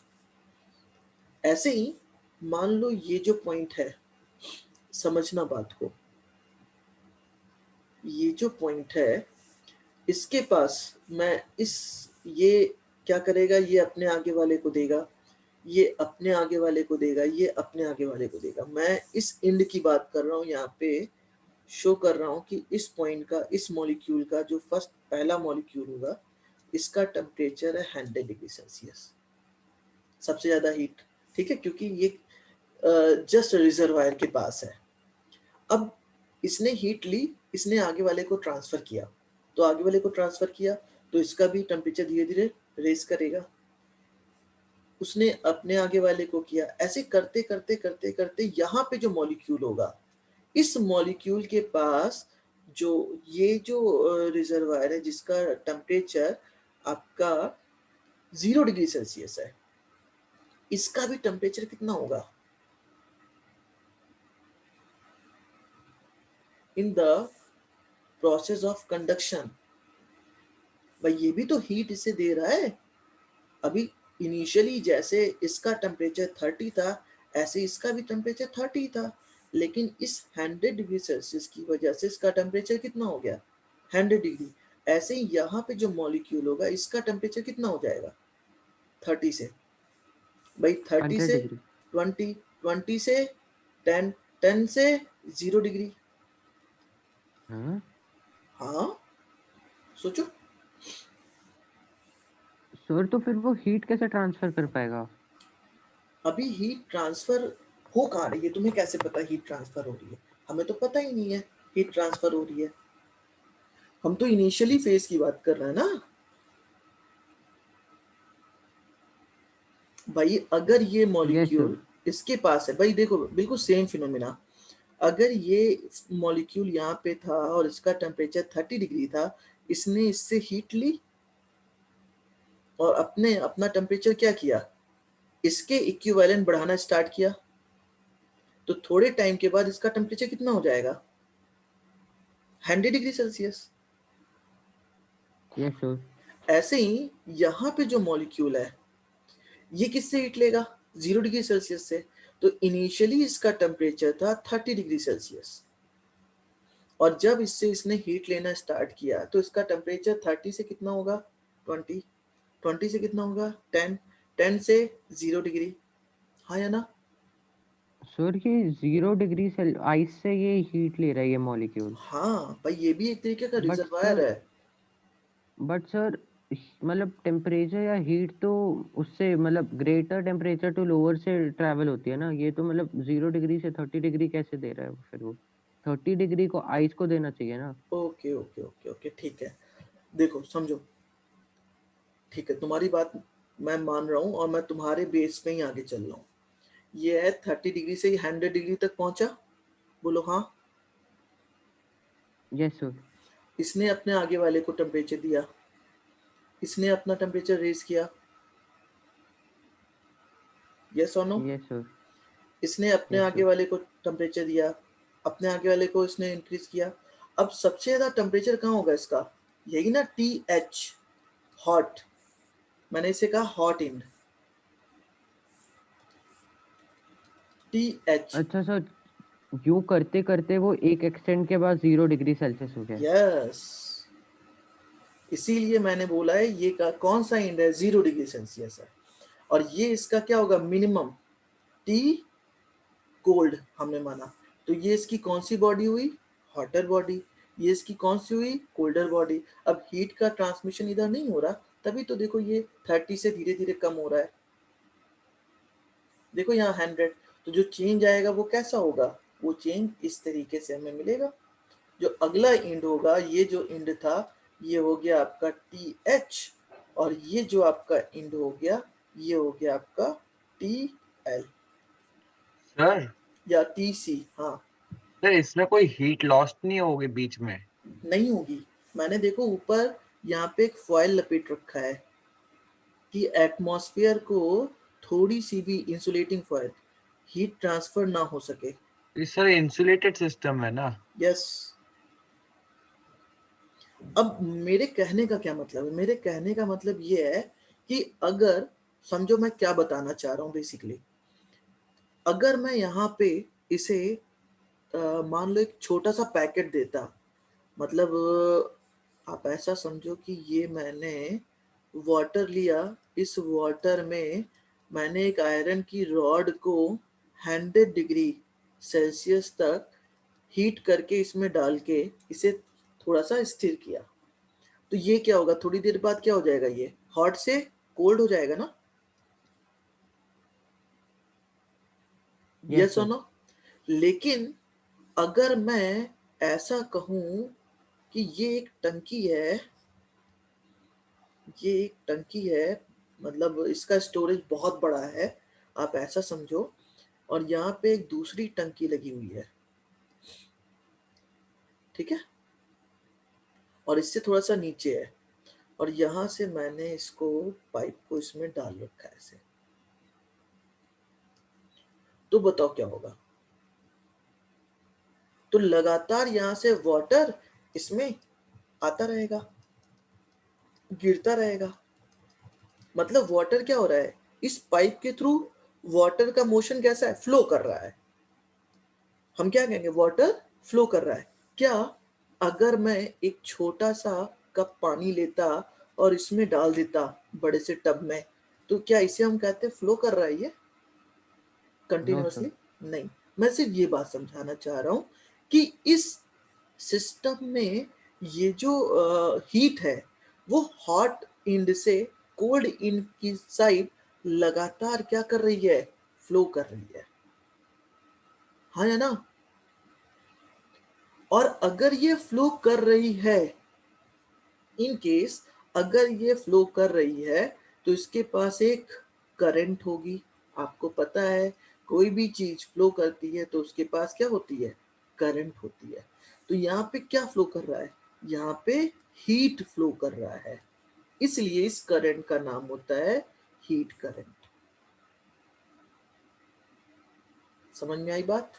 ऐसे ही मान लो ये जो पॉइंट है, समझना बात को, ये जो पॉइंट है इसके पास मैं ये क्या करेगा, ये अपने आगे वाले को देगा, ये अपने आगे वाले को देगा, ये अपने आगे वाले को देगा। मैं इस एंड की बात कर रहा हूँ, यहाँ पे शो कर रहा हूँ कि इस पॉइंट का, इस मॉलिक्यूल का जो फर्स्ट पहला मॉलिक्यूल होगा इसका टेम्परेचर है 100 डिग्री सेल्सियस, सबसे ज्यादा हीट। ठीक है, क्योंकि ये जस्ट रिजर्वायर के पास है। अब इसने हीट ली, इसने आगे वाले को ट्रांसफर किया, तो आगे वाले को ट्रांसफर किया तो इसका भी टेम्परेचर धीरे धीरे रेस करेगा। उसने अपने आगे वाले को किया, ऐसे करते करते करते करते यहाँ पे जो मॉलिक्यूल होगा, इस मॉलिक्यूल के पास जो ये जो रिजर्वायर है जिसका टेम्परेचर आपका 0 डिग्री सेल्सियस है, इसका भी टेम्परेचर कितना होगा in the process of conduction. भाई ये भी तो हीट इसे दे रहा है। अभी इनिशियली जैसे इसका टेम्परेचर 30 था ऐसे इसका भी टेम्परेचर 30 था, लेकिन इस 100 डिग्री सेल्सियस की वजह से इसका टेम्परेचर कितना हो गया 100 डिग्री। ऐसे ही यहाँ पे जो मॉलिक्यूल होगा इसका टेम्परेचर कितना हो जाएगा 30 से, भाई 30 से 20, 20 से 10, 10 से 0 डिग्री। हाँ सोचो।
सर तो फिर वो हीट कैसे ट्रांसफर कर पाएगा?
अभी हीट ट्रांसफर हो कहाँ रही है, तुम्हें कैसे पता हीट ट्रांसफर हो रही है? हमें तो पता ही नहीं है हीट ट्रांसफर हो रही है, हम तो इनिशियली फेज की बात कर रहे हैं ना भाई। अगर ये मॉलिक्यूल इसके पास है, भाई देखो बिल्कुल सेम फिनोमिना, अगर ये मॉलिक्यूल यहाँ पे था और इसका टेम्परेचर 30 डिग्री था, इसने इससे हीट ली और अपना टेम्परेचर क्या किया, इसके इक्विवेलेंट बढ़ाना स्टार्ट किया, तो थोड़े टाइम के बाद इसका टेम्परेचर कितना हो जाएगा, 100 डिग्री सेल्सियस।
Yes sir.
ऐसे ही यहाँ पे जो मॉलिक्यूल है ये किससे हीट लेगा, 0 डिग्री सेल्सियस से। तो इनिशियली इसका टेम्परेचर था 30 डिग्री सेल्सियस, और जब इससे इसने हीट लेना स्टार्ट किया तो इसका टेम्परेचर 30 से कितना होगा, 20, 20 से कितना होगा, 10, 10 से 0 डिग्री, हाँ या ना।
सर ये 0 डिग्री सेल आइस से ये हीट ले रहा है ये मॉलिक्यूल।
हाँ भाई, ये भी एक तरीके का
बट
रिजर्वायर
सर
है।
मतलब टेम्परेचर या हीट तो उससे मतलब ग्रेटर टेम्परेचर टू लोअर से ट्रैवल होती है ना, ये तो मतलब 0 डिग्री से 30 डिग्री कैसे दे रहा है वो, फिर वो 30 डिग्री को आइस को देना चाहिए ना।
ओके ओके ओके ओके, ठीक है, देखो समझो, ठीक है, तुम्हारी बात मैं मान रहा हूँ और मैं तुम्हारे बेस पे ही आगे चल रहा हूँ। ये है 30 डिग्री से 100 डिग्री तक पहुंचा, बोलो हाँ।
Yes sir.
इसने अपने आगे वाले को टेम्परेचर दिया, इसने अपना टेम्परेचर रेज किया, यस और नो।
Yes sir.
इसने अपने
यस
आगे
सर।
वाले को टेम्परेचर दिया, अपने आगे वाले को इसने इंक्रीज किया। अब सबसे ज्यादा टेम्परेचर कहाँ होगा इसका, यही ना, TH, हॉट, मैंने इसे कहा हॉट एंड, TH।
अच्छा सर, यूं करते करते वो एक एक्सटेंड के बाद 0 डिग्री सेल्सियस हो गया।
यस, इसीलिए मैंने बोला है ये का कौन सा एंड है, 0 डिग्री सेल्सियस है। और ये इसका क्या होगा, मिनिमम, T कोल्ड हमने माना, तो ये इसकी कौन सी बॉडी हुई, हॉटर बॉडी, ये इसकी कौन सी हुई, कोल्डर बॉडी। अब हीट का ट्रांसमिशन इधर नहीं हो रहा, तभी तो देखो ये 30 से धीरे धीरे कम हो रहा है, देखो यहाँ 100, तो जो चेंज आएगा वो कैसा होगा, वो चेंज इस तरीके से हमें मिलेगा। जो अगला इंड होगा, ये जो इंड था ये हो गया आपका TH, और ये जो आपका इंड हो गया ये हो गया आपका TL
सर
या TC। हाँ,
सर इसमें कोई हीट लॉस नहीं होगी बीच में?
नहीं होगी, मैंने देखो ऊपर यहाँ पे एक फॉयल लपेट रखा है कि एटमॉस्फेयर को थोड़ी सी भी इंसुलेटिंग फॉयल, हीट ट्रांसफर ना हो सके।
ये सर इंसुलेटेड सिस्टम है ना?
यस। अब मेरे कहने का क्या मतलब है, मेरे कहने का मतलब ये है कि अगर समझो मैं क्या बताना चाह रहा हूँ बेसिकली, अगर मैं यहाँ पे इसे मान लो एक छोटा सा पैकेट देता, मतलब आप ऐसा समझो कि ये मैंने वाटर लिया, इस वाटर में मैंने एक आयरन की रॉड को 100 डिग्री सेल्सियस तक हीट करके इसमें डाल के इसे थोड़ा सा स्थिर किया, तो ये क्या होगा, थोड़ी देर बाद क्या हो जाएगा, ये हॉट से कोल्ड हो जाएगा ना,
यस
यस और
सर।
नो। लेकिन अगर मैं ऐसा कहूं कि ये एक टंकी है, ये एक टंकी है, मतलब इसका स्टोरेज बहुत बड़ा है, आप ऐसा समझो, और यहाँ पे एक दूसरी टंकी लगी हुई है, ठीक है, और इससे थोड़ा सा नीचे है, और यहाँ से मैंने इसको पाइप को इसमें डाल रखा है ऐसे, तो बताओ क्या होगा, तो लगातार यहाँ से वाटर इसमें आता रहेगा, गिरता रहेगा, मतलब वाटर क्या हो रहा है, इस पाइप के थ्रू वाटर का मोशन कैसा है, फ्लो कर रहा है, हम क्या कहेंगे, वाटर फ्लो कर रहा है। क्या अगर मैं एक छोटा सा कप पानी लेता और इसमें डाल देता बड़े से टब में, तो क्या इसे हम कहते हैं फ्लो कर रहा है ये कंटिन्यूअसली, नहीं। मैं सिर्फ ये बात समझाना चाह रहा हूं कि इस सिस्टम में ये जो हीट है वो हॉट एंड से कोल्ड एंड की साइड लगातार क्या कर रही है, फ्लो कर रही है, हाँ या ना। और अगर ये फ्लो कर रही है, इन केस अगर ये फ्लो कर रही है, तो इसके पास एक करंट होगी। आपको पता है कोई भी चीज फ्लो करती है तो उसके पास क्या होती है, करंट होती है। तो यहाँ पे क्या फ्लो कर रहा है, यहाँ पे हीट फ्लो कर रहा है, इसलिए इस करंट का नाम होता है हीट करंट। समझ में आई बात?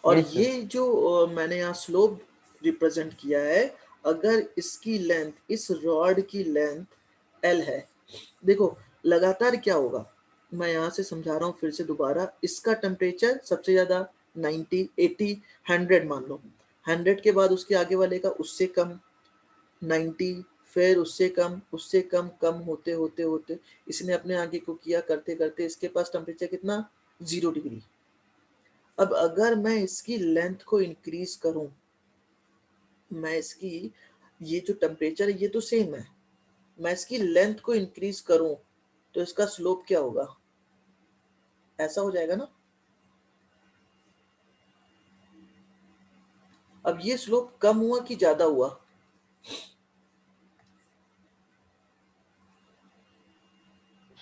और
Yes, sir.
ये जो मैंने यहाँ स्लोप रिप्रेजेंट किया है, अगर इसकी लेंथ, इस रॉड की लेंथ L है, देखो लगातार क्या होगा, मैं यहाँ से समझा रहा हूँ फिर से दोबारा। इसका टेम्परेचर सबसे ज्यादा 90, 80, 100 मान लो, 100 के बाद उसके आगे वाले का उससे कम, 90, फिर उससे कम, उससे कम, कम होते होते होते इसने अपने आगे को किया, करते करते इसके पास टेम्परेचर कितना, 0 डिग्री। अब अगर मैं इसकी लेंथ को इंक्रीज करूं, मैं इसकी, ये जो टेम्परेचर है ये तो सेम है, मैं इसकी लेंथ को इंक्रीज करूं तो इसका स्लोप क्या होगा, ऐसा हो जाएगा ना। अब ये स्लोप कम हुआ कि ज्यादा हुआ,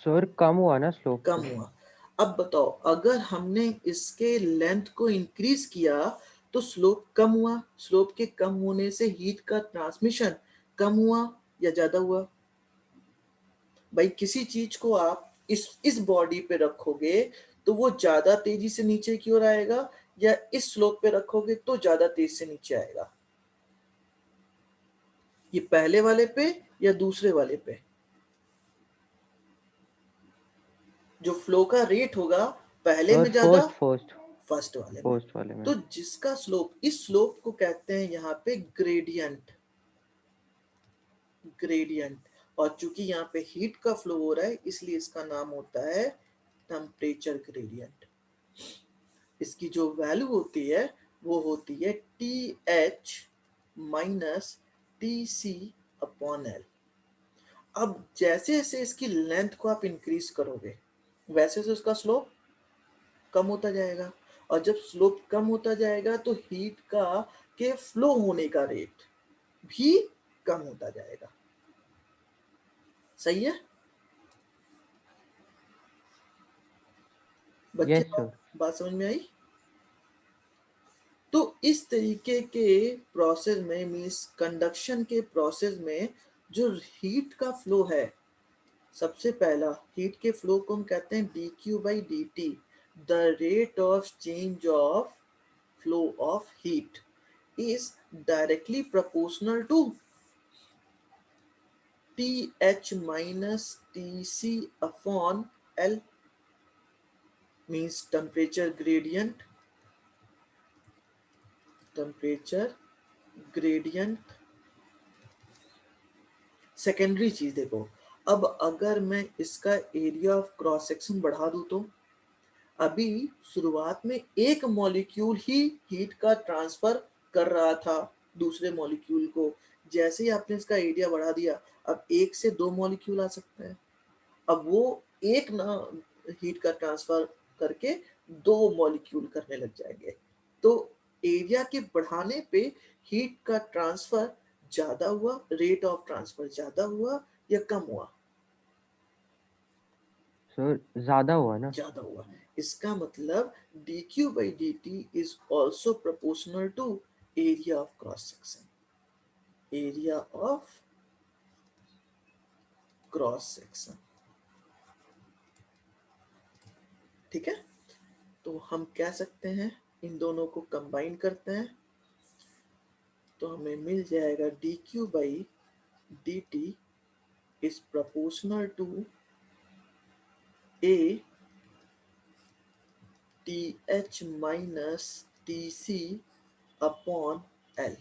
सर कम हुआ ना स्लोप?
कम हुआ। अब बताओ, अगर हमने इसके लेंथ को इंक्रीज किया तो स्लोप कम हुआ, स्लोप के कम होने से हीट का ट्रांसमिशन कम हुआ या ज्यादा हुआ। भाई किसी चीज को आप इस बॉडी पे रखोगे तो वो ज्यादा तेजी से नीचे की ओर आएगा, या इस स्लोप पे रखोगे तो ज्यादा तेज से नीचे आएगा, ये पहले वाले पे या दूसरे वाले पे। जो फ्लो का रेट होगा पहले
सर
में ज्यादा,
फर्स्ट
फर्स्ट वाले में।
फर्स्ट वाले में।
तो जिसका स्लोप, इस स्लोप को कहते हैं यहाँ पे ग्रेडियंट, ग्रेडियंट। और चूंकि यहाँ पे हीट का फ्लो हो रहा है इसलिए इसका नाम होता है टेम्परेचर ग्रेडियंट। इसकी जो वैल्यू होती है वो होती है TH minus TC upon L। अब जैसे जैसे इसकी लेंथ को आप इंक्रीज करोगे वैसे वैसे उसका स्लोप कम होता जाएगा, और जब स्लोप कम होता जाएगा तो हीट का के फ्लो होने का रेट भी कम होता जाएगा। सही है बच्चे?
Yes sir.
बात समझ में आई? तो इस तरीके के प्रोसेस में, मींस कंडक्शन के प्रोसेस में जो हीट का फ्लो है, सबसे पहला हीट के फ्लो को हम कहते हैं dq/dt, the rate of change of flow of heat is directly proportional to TH minus TC upon L, means temperature gradient, temperature gradient। Secondary चीज देखो, अब अगर मैं इसका एरिया ऑफ क्रॉस सेक्शन बढ़ा दूं तो, अभी शुरुआत में एक मॉलिक्यूल ही हीट का ट्रांसफर कर रहा था दूसरे मॉलिक्यूल को, जैसे ही आपने इसका एरिया बढ़ा दिया अब 1 से 2 मॉलिक्यूल आ सकते हैं, अब वो एक ना हीट का ट्रांसफर करके 2 मॉलिक्यूल करने लग जाएंगे। तो एरिया के बढ़ाने पे हीट का ट्रांसफर ज्यादा हुआ, रेट ऑफ ट्रांसफर ज्यादा हुआ या कम हुआ?
सर ज्यादा हुआ ना?
ज्यादा हुआ। इसका मतलब dq/dt is also proportional to area of cross section, area of cross section। ठीक है, तो हम कह सकते हैं, इन दोनों को कंबाइन करते हैं तो हमें मिल जाएगा dq/dt is proportional to a TH minus TC upon L।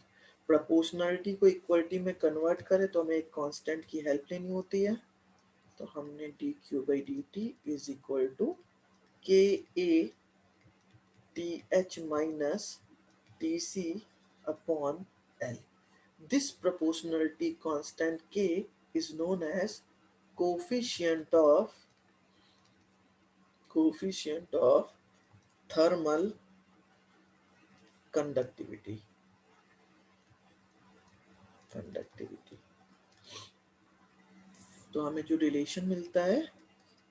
Proportionality को इक्वलिटी में कन्वर्ट करें तो हमें एक कांस्टेंट की हेल्प लेनी होती है, तो हमने dq/dt is equal to KA TH minus TC upon L। This proportionality constant K is known as coefficient of thermal conductivity। तो हमें जो रिलेशन मिलता है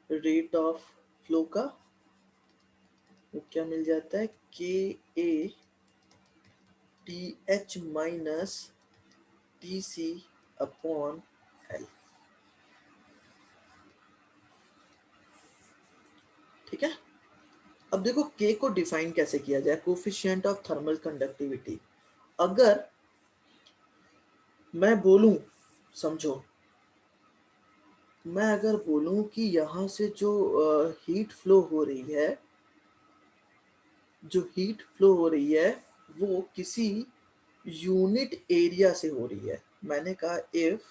रेट ऑफ फ्लो का, वो क्या मिल जाता है, K A T H minus T C upon L. ठीक है, अब देखो के को डिफाइन कैसे किया जाए, कोफिशिएंट ऑफ थर्मल कंडक्टिविटी। अगर मैं बोलूं, समझो, मैं अगर बोलूं कि यहां से जो हीट फ्लो हो रही है, जो हीट फ्लो हो रही है वो किसी यूनिट एरिया से हो रही है। मैंने कहा if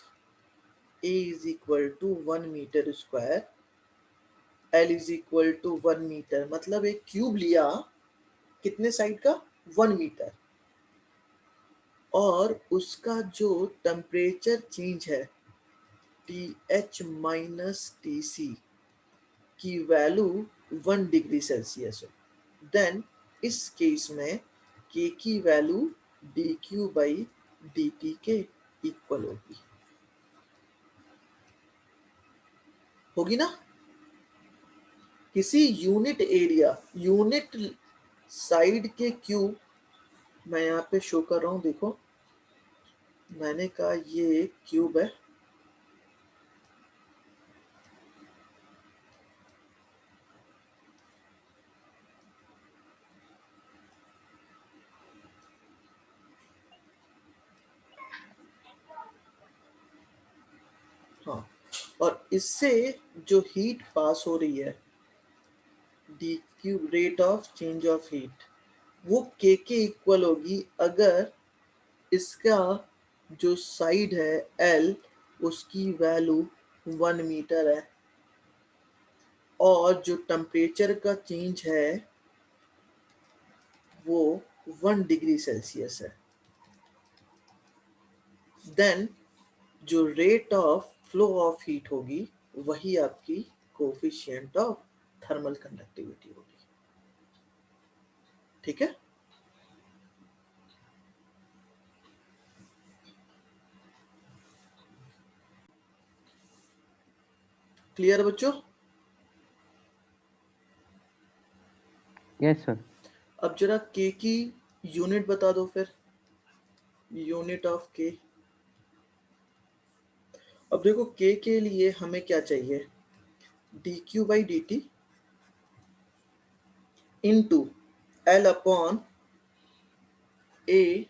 A is equal to 1 metre square, L is equal to 1 metre, मतलब एक क्यूब लिया कितने साइड का, 1 मीटर, और उसका जो टेम्परेचर चेंज है T H minus T C की वैल्यू 1 डिग्री सेल्सियस हो, देन इस केस में के की value D Q by D T के इक्वल होगी ना। किसी यूनिट एरिया, यूनिट साइड के क्यूब, मैं यहाँ पे शो कर रहा हूँ, देखो मैंने कहा ये क्यूब है, हाँ, और इससे जो हीट पास हो रही है, D Q rate of change of heat, वो के इक्वल होगी अगर इसका जो साइड है एल, उसकी वैल्यू 1 मीटर है, और जो टेम्परेचर का चेंज है वो 1 डिग्री सेल्सियस है, देन जो rate of flow of heat होगी वही आपकी कोफिशिएंट ऑफ थर्मल कंडक्टिविटी होगी। ठीक है, क्लियर बच्चों?
Yes sir.
अब जरा के की यूनिट बता दो फिर, यूनिट ऑफ के। अब देखो के लिए हमें क्या चाहिए, D Q by D T into L upon A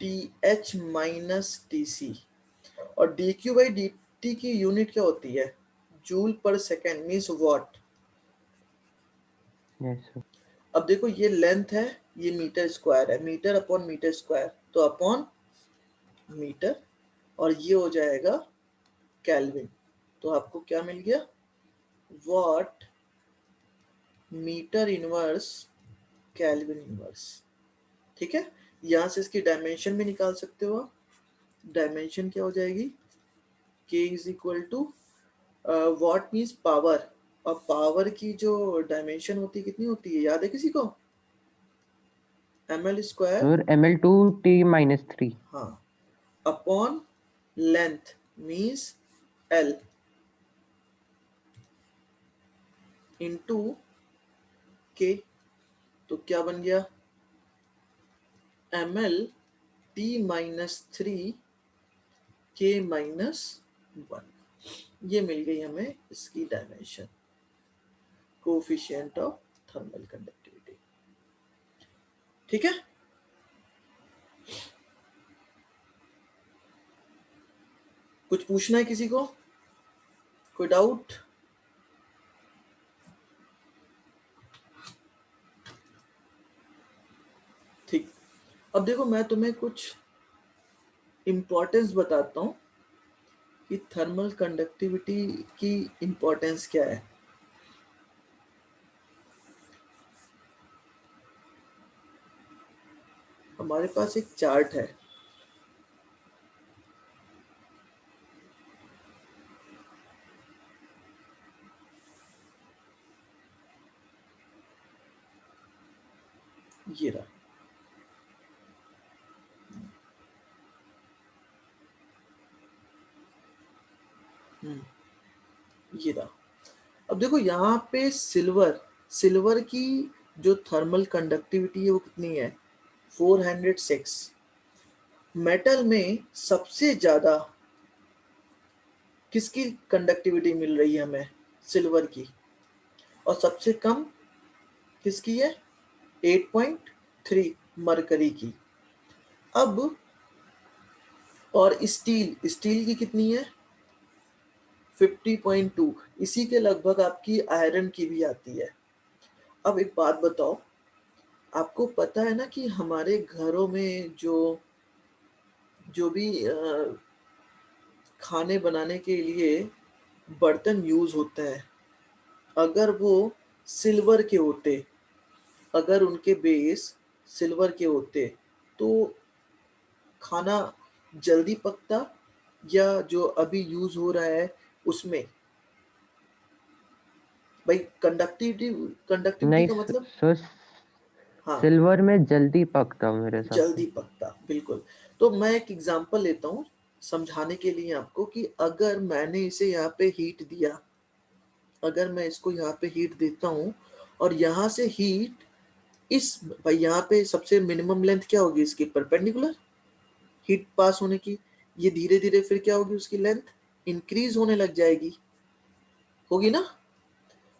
T H minus T C, और D Q by D T की यूनिट क्या होती है, जूल पर second, means watt.
Yes sir.
अब देखो ये लेंथ है, ये मीटर स्क्वायर है, मीटर अपॉन मीटर स्क्वायर, तो अपॉन मीटर, और ये हो जाएगा केल्विन। तो आपको क्या मिल गया, watt meter inverse kelvin inverse. ठीक है, यहां से इसकी डायमेंशन भी निकाल सकते हो आप। डायमेंशन क्या हो जाएगी, k is equal to watt means power, और पावर की जो डायमेंशन होती है कितनी होती है, याद है किसी को, ml स्क्वायर,
सर ml2t-3।
हाँ, upon length means l into k। तो क्या बन गया, ml t-3 k-1, ये मिल गई हमें इसकी dimension, coefficient of thermal conductivity. ठीक है, कुछ पूछना है किसी को, कोई डाउट? ठीक, अब देखो मैं तुम्हें कुछ इंपॉर्टेंस बताता हूं कि थर्मल कंडक्टिविटी की इंपॉर्टेंस क्या है। हमारे पास एक चार्ट है, ये रहा, ये रहा। अब देखो यहाँ पे सिल्वर सिल्वर की जो थर्मल कंडक्टिविटी है वो कितनी है? 406। मेटल में सबसे ज्यादा किसकी कंडक्टिविटी मिल रही है हमें? सिल्वर की। और सबसे कम किसकी है? 8.3 मरकरी की। अब और स्टील की कितनी है? 50.2। इसी के लगभग आपकी आयरन की भी आती है। अब एक बात बताओ, आपको पता है ना कि हमारे घरों में जो भी खाने बनाने के लिए बर्तन यूज होते हैं, अगर वो सिल्वर के होते, अगर उनके बेस सिल्वर के होते तो खाना जल्दी पकता, या जो अभी यूज हो रहा है उसमें? भाई कंडक्टिविटी
नहीं
का मतलब?
सर,
हाँ,
सिल्वर में जल्दी पकता हूँ मेरे हिसाब से।
जल्दी पकता, बिल्कुल। तो मैं एक एग्जांपल लेता हूँ समझाने के लिए आपको कि अगर मैंने इसे यहाँ पे हीट दिया, अगर मैं इसको यहाँ पे हीट देता हूँ और यहाँ से हीट इस भाई यहाँ पे सबसे मिनिमम लेंथ क्या होगी इसकी? परपेंडिकुलर हीट पास होने की। ये धीरे धीरे फिर क्या होगी? उसकी लेंथ इंक्रीज होने लग जाएगी, होगी ना?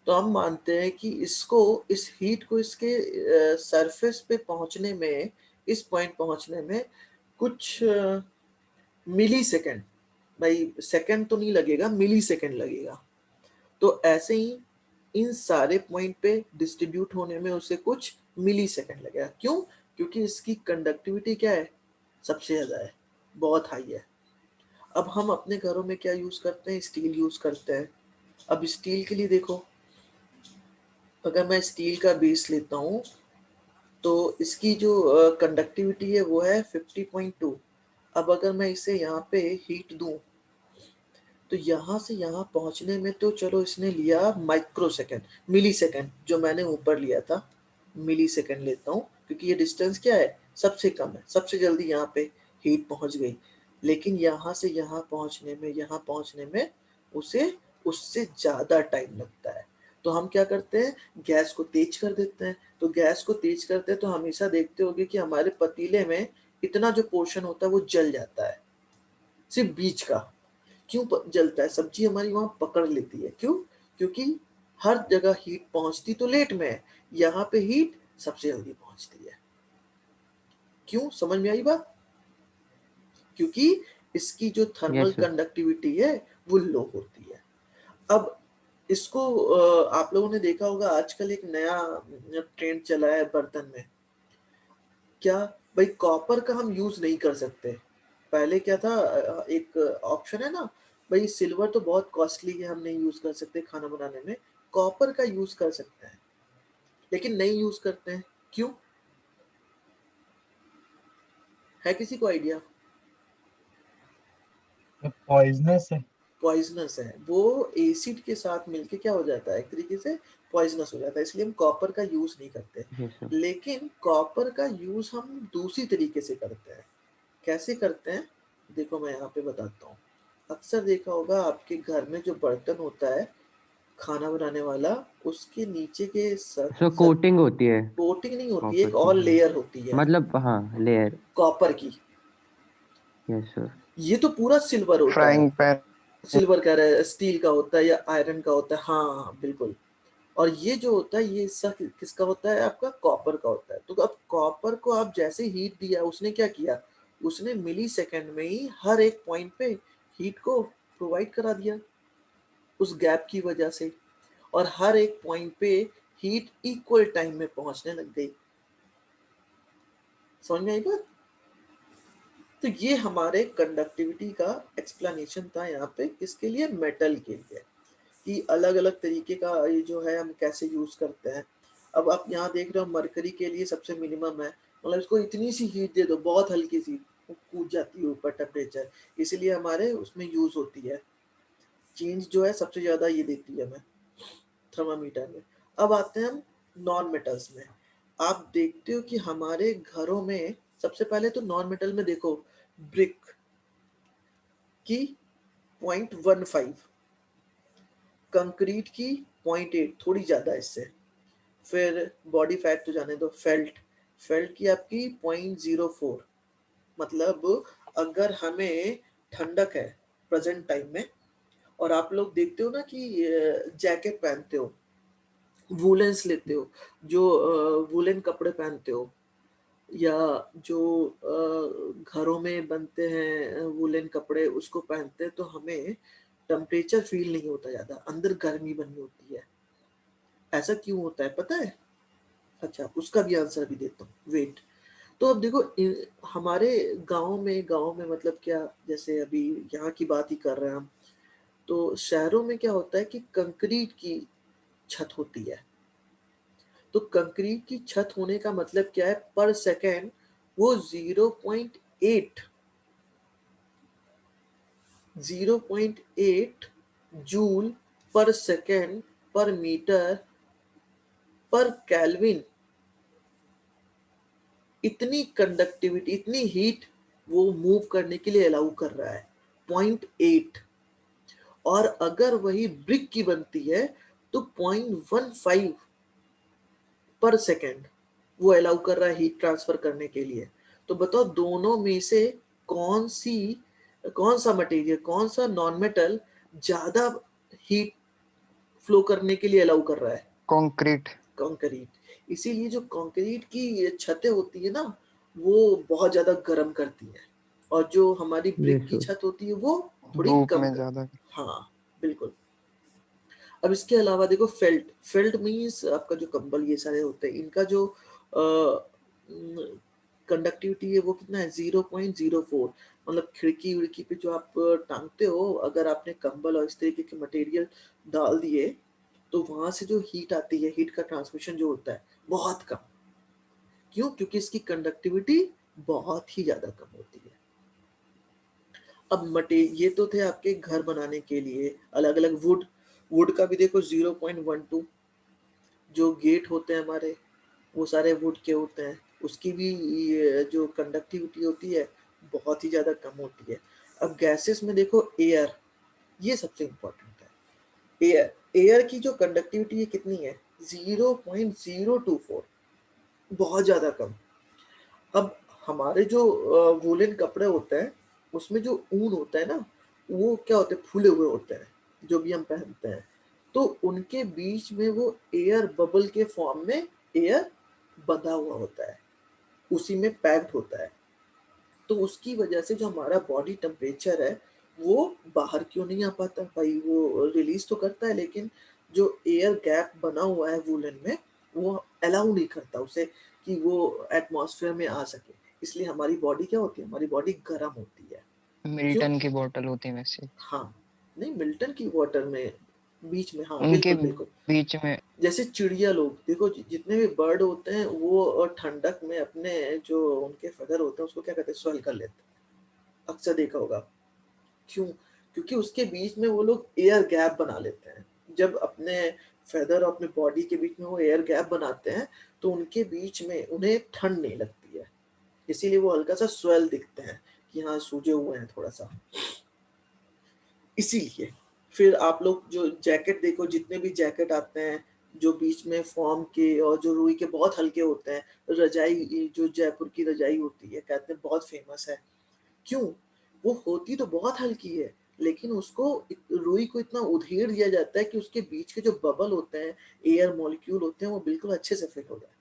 तो हम मानते हैं कि इसको, इस हीट को इसके सरफेस पे पहुंचने में, इस पॉइंट पहुंचने में कुछ मिली सेकेंड, भाई सेकेंड तो नहीं लगेगा, मिली सेकेंड लगेगा। तो ऐसे ही इन सारे पॉइंट पे डिस्ट्रीब्यूट होने में उसे कुछ मिली सेकेंड लगेगा। क्यों? क्योंकि इसकी कंडक्टिविटी क्या है? सबसे ज्यादा है, बहुत हाई है। अब हम अपने घरों में क्या यूज करते हैं? स्टील यूज करते हैं। अब स्टील के लिए देखो, अगर मैं स्टील का बेस लेता हूँ तो इसकी जो कंडक्टिविटी है वो है 50.2। अब अगर मैं इसे यहाँ पे हीट दूं तो यहाँ से यहाँ पहुँचने में तो चलो इसने लिया माइक्रो सेकेंड, मिली सेकेंड, जो मैंने ऊपर लिया था मिली सेकेंड लेता हूँ, क्योंकि ये डिस्टेंस क्या है? सबसे कम है, सबसे जल्दी यहाँ पे हीट पहुँच गई। लेकिन यहाँ से यहाँ पहुँचने में उसे उससे ज़्यादा टाइम लगता है। तो हम क्या करते हैं? गैस को तेज कर देते हैं। तो गैस को तेज करते हैं तो हमेशा देखते होगे कि हमारे पतीले में इतना जो पोर्शन होता है वो जल जाता है, सिर्फ बीच का। क्यों जलता है? सब्जी हमारी वहां पकड़ लेती है। क्यों? क्योंकि हर जगह हीट पहुंचती तो लेट में है, यहाँ पे हीट सबसे जल्दी पहुंचती है। क्यों? समझ में आई बात? क्योंकि इसकी जो थर्मल
यस सर।
कंडक्टिविटी है वो लो होती है। अब इसको आप लोगों ने देखा होगा, आजकल एक नया ट्रेंड चला है बर्तन में। क्या? भाई कॉपर का हम यूज नहीं कर सकते। पहले क्या था, एक ऑप्शन है ना, भाई सिल्वर तो बहुत कॉस्टली है, हम नहीं यूज कर सकते खाना बनाने में, कॉपर का यूज कर सकते हैं, लेकिन नहीं यूज करते हैं। क्यों? है किसी को आइडिया?
पॉइजनस है।
पॉइजनस है, वो एसिड के साथ मिलके क्या हो जाता है? एक तरीके से पॉइजनस हो जाता है, इसलिए हम कॉपर का यूज नहीं करते।
Yes sir.
लेकिन कॉपर का यूज हम दूसरी तरीके से करते हैं। कैसे करते हैं? देखो मैं यहाँ पे बताता हूँ। अक्सर देखा होगा आपके घर में जो बर्तन होता है खाना बनाने वाला, उसके नीचे के
सो कोटिंग होती है
कोटिंग नहीं होती है,
कॉपर
एक
की,
और
हाँ।
लेयर होती है
मतलब हाँ, लेयर।
कॉपर की।
Yes sir.
ये तो पूरा सिल्वर होता है,
फ्राइंग पैन।
सिल्वर कह रहा है, स्टील का होता है या आयरन का होता है, हाँ बिल्कुल। और ये जो होता है ये सब किसका होता है? आपका कॉपर का होता है। तो अब कॉपर को आप जैसे हीट दिया, उसने क्या किया? उसने मिली सेकेंड में ही हर एक पॉइंट पे हीट को प्रोवाइड करा दिया उस गैप की वजह से, और हर एक पॉइंट पे हीट इक्वल टाइम में पहुंचने लग गई। समझ में आई बात? तो ये हमारे कंडक्टिविटी का एक्सप्लेनेशन था यहाँ पे, किसके लिए? मेटल के लिए, कि अलग अलग तरीके का ये जो है हम कैसे यूज करते हैं। अब आप यहाँ देख रहे हो मरकरी के लिए सबसे मिनिमम है, मतलब इसको इतनी सी हीट दे दो, बहुत हल्की सी, वो कूद जाती है ऊपर टेम्परेचर, इसलिए हमारे उसमें यूज होती है। चेंज जो है सबसे ज्यादा ये देती है हमें थर्मामीटर में। अब आते हैं हम नॉन मेटल्स में। आप देखते हो कि हमारे घरों में सबसे पहले तो नॉन मेटल में देखो, ब्रिक की 0.15, कंक्रीट की 0.8, थोड़ी ज्यादा इससे, फिर बॉडी फैट तो जाने दो, फेल्ट की आपकी 0.04, मतलब अगर हमें ठंडक है प्रेजेंट टाइम में, और आप लोग देखते हो ना कि जैकेट पहनते हो, वूलेंस लेते हो, जो वूलन कपड़े पहनते हो, या जो घरों में बनते हैं वूलन कपड़े, उसको पहनते हैं, तो हमें टेम्परेचर फील नहीं होता ज्यादा, अंदर गर्मी बनी होती है। ऐसा क्यों होता है पता है? अच्छा, उसका भी आंसर भी देता हूँ, वेट। तो अब देखो हमारे गांव में मतलब क्या, जैसे अभी यहाँ की बात ही कर रहे हैं हम, तो शहरों में क्या होता है कि कंक्रीट की छत होती है। तो कंक्रीट की छत होने का मतलब क्या है, पर सेकेंड वो 0.8 जूल पर सेकेंड पर मीटर पर केल्विन, इतनी कंडक्टिविटी, इतनी हीट वो मूव करने के लिए अलाउ कर रहा है, 0.8। और अगर वही ब्रिक की बनती है तो 0.15 पर सेकेंड वो अलाउ कर रहा है हीट ट्रांसफर करने के लिए। तो बताओ दोनों में से कौन सा मटेरियल, कौन सा नॉन मेटल ज्यादा हीट फ्लो करने के लिए अलाउ कर रहा है?
कंक्रीट।
कंक्रीट। इसीलिए जो कंक्रीट की छतें होती है ना, वो बहुत ज्यादा गर्म करती है, और जो हमारी ब्रिक की छत होती है वो थोड़ी
धूप
कम
में
करती
ज्यादा।
है। हाँ बिल्कुल। अब इसके अलावा देखो फेल्ट मीन्स आपका जो कंबल ये सारे होते हैं, इनका जो कंडक्टिविटी है वो कितना है, 0.04। मतलब खिड़की विड़की पे जो आप टांगते हो, अगर आपने कंबल और इस तरीके के मटेरियल डाल दिए, तो वहां से जो हीट आती है, हीट का ट्रांसमिशन जो होता है बहुत कम। क्यों? क्योंकि इसकी कंडक्टिविटी बहुत ही ज्यादा कम होती है। अब ये तो थे आपके घर बनाने के लिए अलग अलग वुड का भी देखो 0.12। जो गेट होते हैं हमारे, वो सारे वुड के होते हैं, उसकी भी जो कंडक्टिविटी होती है बहुत ही ज्यादा कम होती है। अब गैसेस में देखो एयर, ये सबसे इंपॉर्टेंट है। एयर की जो कंडक्टिविटी है कितनी है, 0.024, बहुत ज्यादा कम। अब हमारे जो वूलन कपड़े होते हैं, उसमें जो ऊन होता है ना, वो क्या होते हैं, फूले हुए होते हैं, जो भी हम पहनते हैं, तो उनके बीच में वो एयर बबल के फॉर्म में एयर बंधा हुआ होता है, उसी में पैक्ड होता है। तो उसकी वजह से जो हमारा बॉडी टेम्परेचर है वो बाहर क्यों नहीं आ पाता भाई, वो रिलीज तो करता है, लेकिन जो एयर गैप बना हुआ है वूलन में, वो अलाउ नहीं करता उसे कि वो एटमॉस्फेयर में आ सके। इसलिए हमारी बॉडी क्या होती है, हमारी बॉडी गर्म होती है। क्यों?
मिल्टन की बोतल होती है वैसे।
हाँ, नहीं मिल्टन की वाटर में बीच में, हाँ
उनके
बिल्कुल बिल्कुल।
बीच में।
जैसे चिड़िया लोग देखो, जितने भी बर्ड होते हैं वो ठंडक में अपने जो उनके फेदर होते हैं उसको क्या कहते हैं, स्वेल कर लेते हैं, अक्सर देखा होगा। क्यों? क्योंकि उसके बीच में वो लोग एयर गैप बना लेते हैं। जब अपने फेदर और अपने बॉडी के बीच में वो एयर गैप बनाते हैं, तो उनके बीच में उन्हें ठंड नहीं लगती है, इसीलिए वो हल्का सा स्वेल दिखते हैं कि हाँ सूजे हुए हैं थोड़ा सा। इसीलिए फिर आप लोग जो जैकेट देखो, जितने भी जैकेट आते हैं जो बीच में फॉर्म के और जो रुई के बहुत हल्के होते हैं, रजाई जो जयपुर की रजाई होती है कहते हैं बहुत फेमस है। क्यों? वो होती तो बहुत हल्की है, लेकिन उसको रुई को इतना उधेड़ दिया जाता है कि उसके बीच के जो बबल होते हैं, एयर मॉलिक्यूल होते हैं, वो बिल्कुल अच्छे से फिट हो जाए,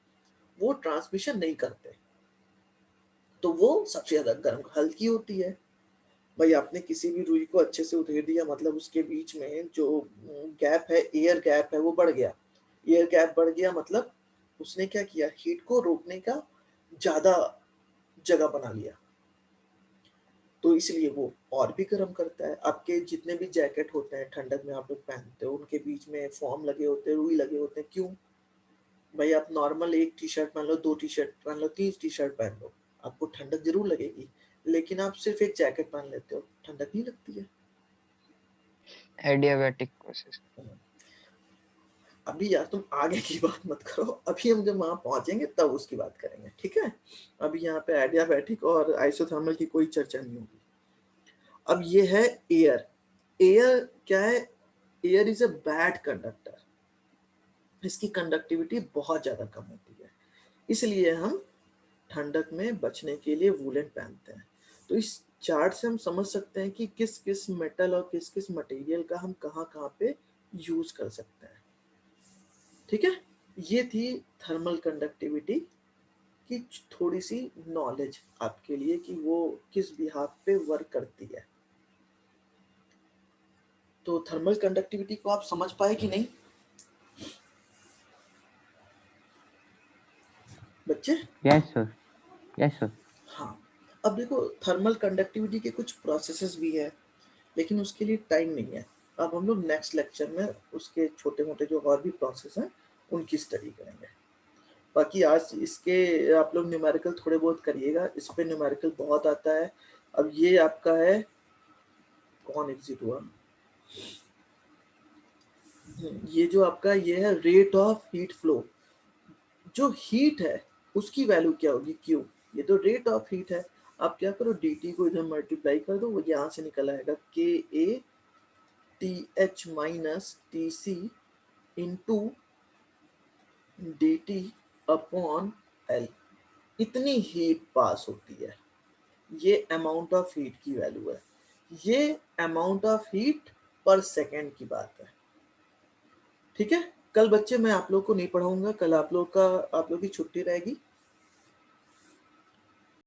वो ट्रांसमिशन नहीं करते, तो वो सबसे ज्यादा गर्म हल्की होती है। भाई आपने किसी भी रुई को अच्छे से उधेड़ दिया, मतलब उसके बीच में जो गैप है, एयर गैप है, वो बढ़ गया। एयर गैप बढ़ गया मतलब उसने क्या किया, हीट को रोकने का ज्यादा जगह बना लिया, तो इसलिए वो और भी गर्म करता है। आपके जितने भी जैकेट होते हैं ठंडक में आप लोग पहनते हो, उनके बीच में फॉर्म लगे होते हैं, रुई लगे होते हैं। क्यों? भाई आप नॉर्मल एक टी शर्ट पहन लो, दो टी शर्ट पहन लो, तीन टी शर्ट पहन लो, आपको ठंडक जरूर लगेगी, लेकिन आप सिर्फ एक जैकेट पहन लेते हो, ठंडक नहीं लगती है।
Adiabatic process.
अभी यार तुम आगे की बात मत करो, अभी हम जब वहां पहुंचेंगे तब उसकी बात करेंगे, ठीक है? अभी यहाँ पे एडियाबैटिक और आइसोथर्मल की कोई चर्चा नहीं होगी। अब ये है एयर। एयर क्या है? Air is a bad conductor, इसकी कंडक्टिविटी बहुत ज़्यादा कम होती है, इसलिए हम ठंडक में बचने के लिए वूलन पहनते हैं। तो इस चार्ट से हम समझ सकते हैं कि किस किस मेटल और किस किस मटेरियल का हम कहाँ कहाँ पे यूज कर सकते हैं। ठीक है, ये थी थर्मल कंडक्टिविटी की थोड़ी सी नॉलेज आपके लिए कि वो किस बिहाफ पे वर्क करती है। तो थर्मल कंडक्टिविटी को आप समझ पाए कि नहीं बच्चे?
Yes sir, yes sir.
हाँ, अब देखो थर्मल कंडक्टिविटी के कुछ प्रोसेसेस भी है, लेकिन उसके लिए टाइम नहीं है। अब हम लोग नेक्स्ट लेक्चर में उसके छोटे मोटे जो और भी प्रोसेस हैं उनकी स्टडी करेंगे। बाकी आज इसके आप लोग न्यूमेरिकल थोड़े बहुत करिएगा, इस पे न्यूमेरिकल बहुत आता है। अब ये आपका है, कौन एग्जिट हुआ, ये जो आपका ये है रेट ऑफ हीट फ्लो। जो हीट है उसकी वैल्यू क्या होगी, क्यू। ये तो रेट ऑफ हीट है, आप क्या करो dt को इधर मल्टीप्लाई कर दो, वो यहाँ से निकल आएगा K A T H minus T C into D T upon L. इतनी हीट पास होती है, ये अमाउंट ऑफ हीट की वैल्यू है, ये amount of heat per second की बात है। ठीक है, कल बच्चे मैं आप लोग को नहीं पढ़ाऊंगा, कल आप लोग की छुट्टी रहेगी।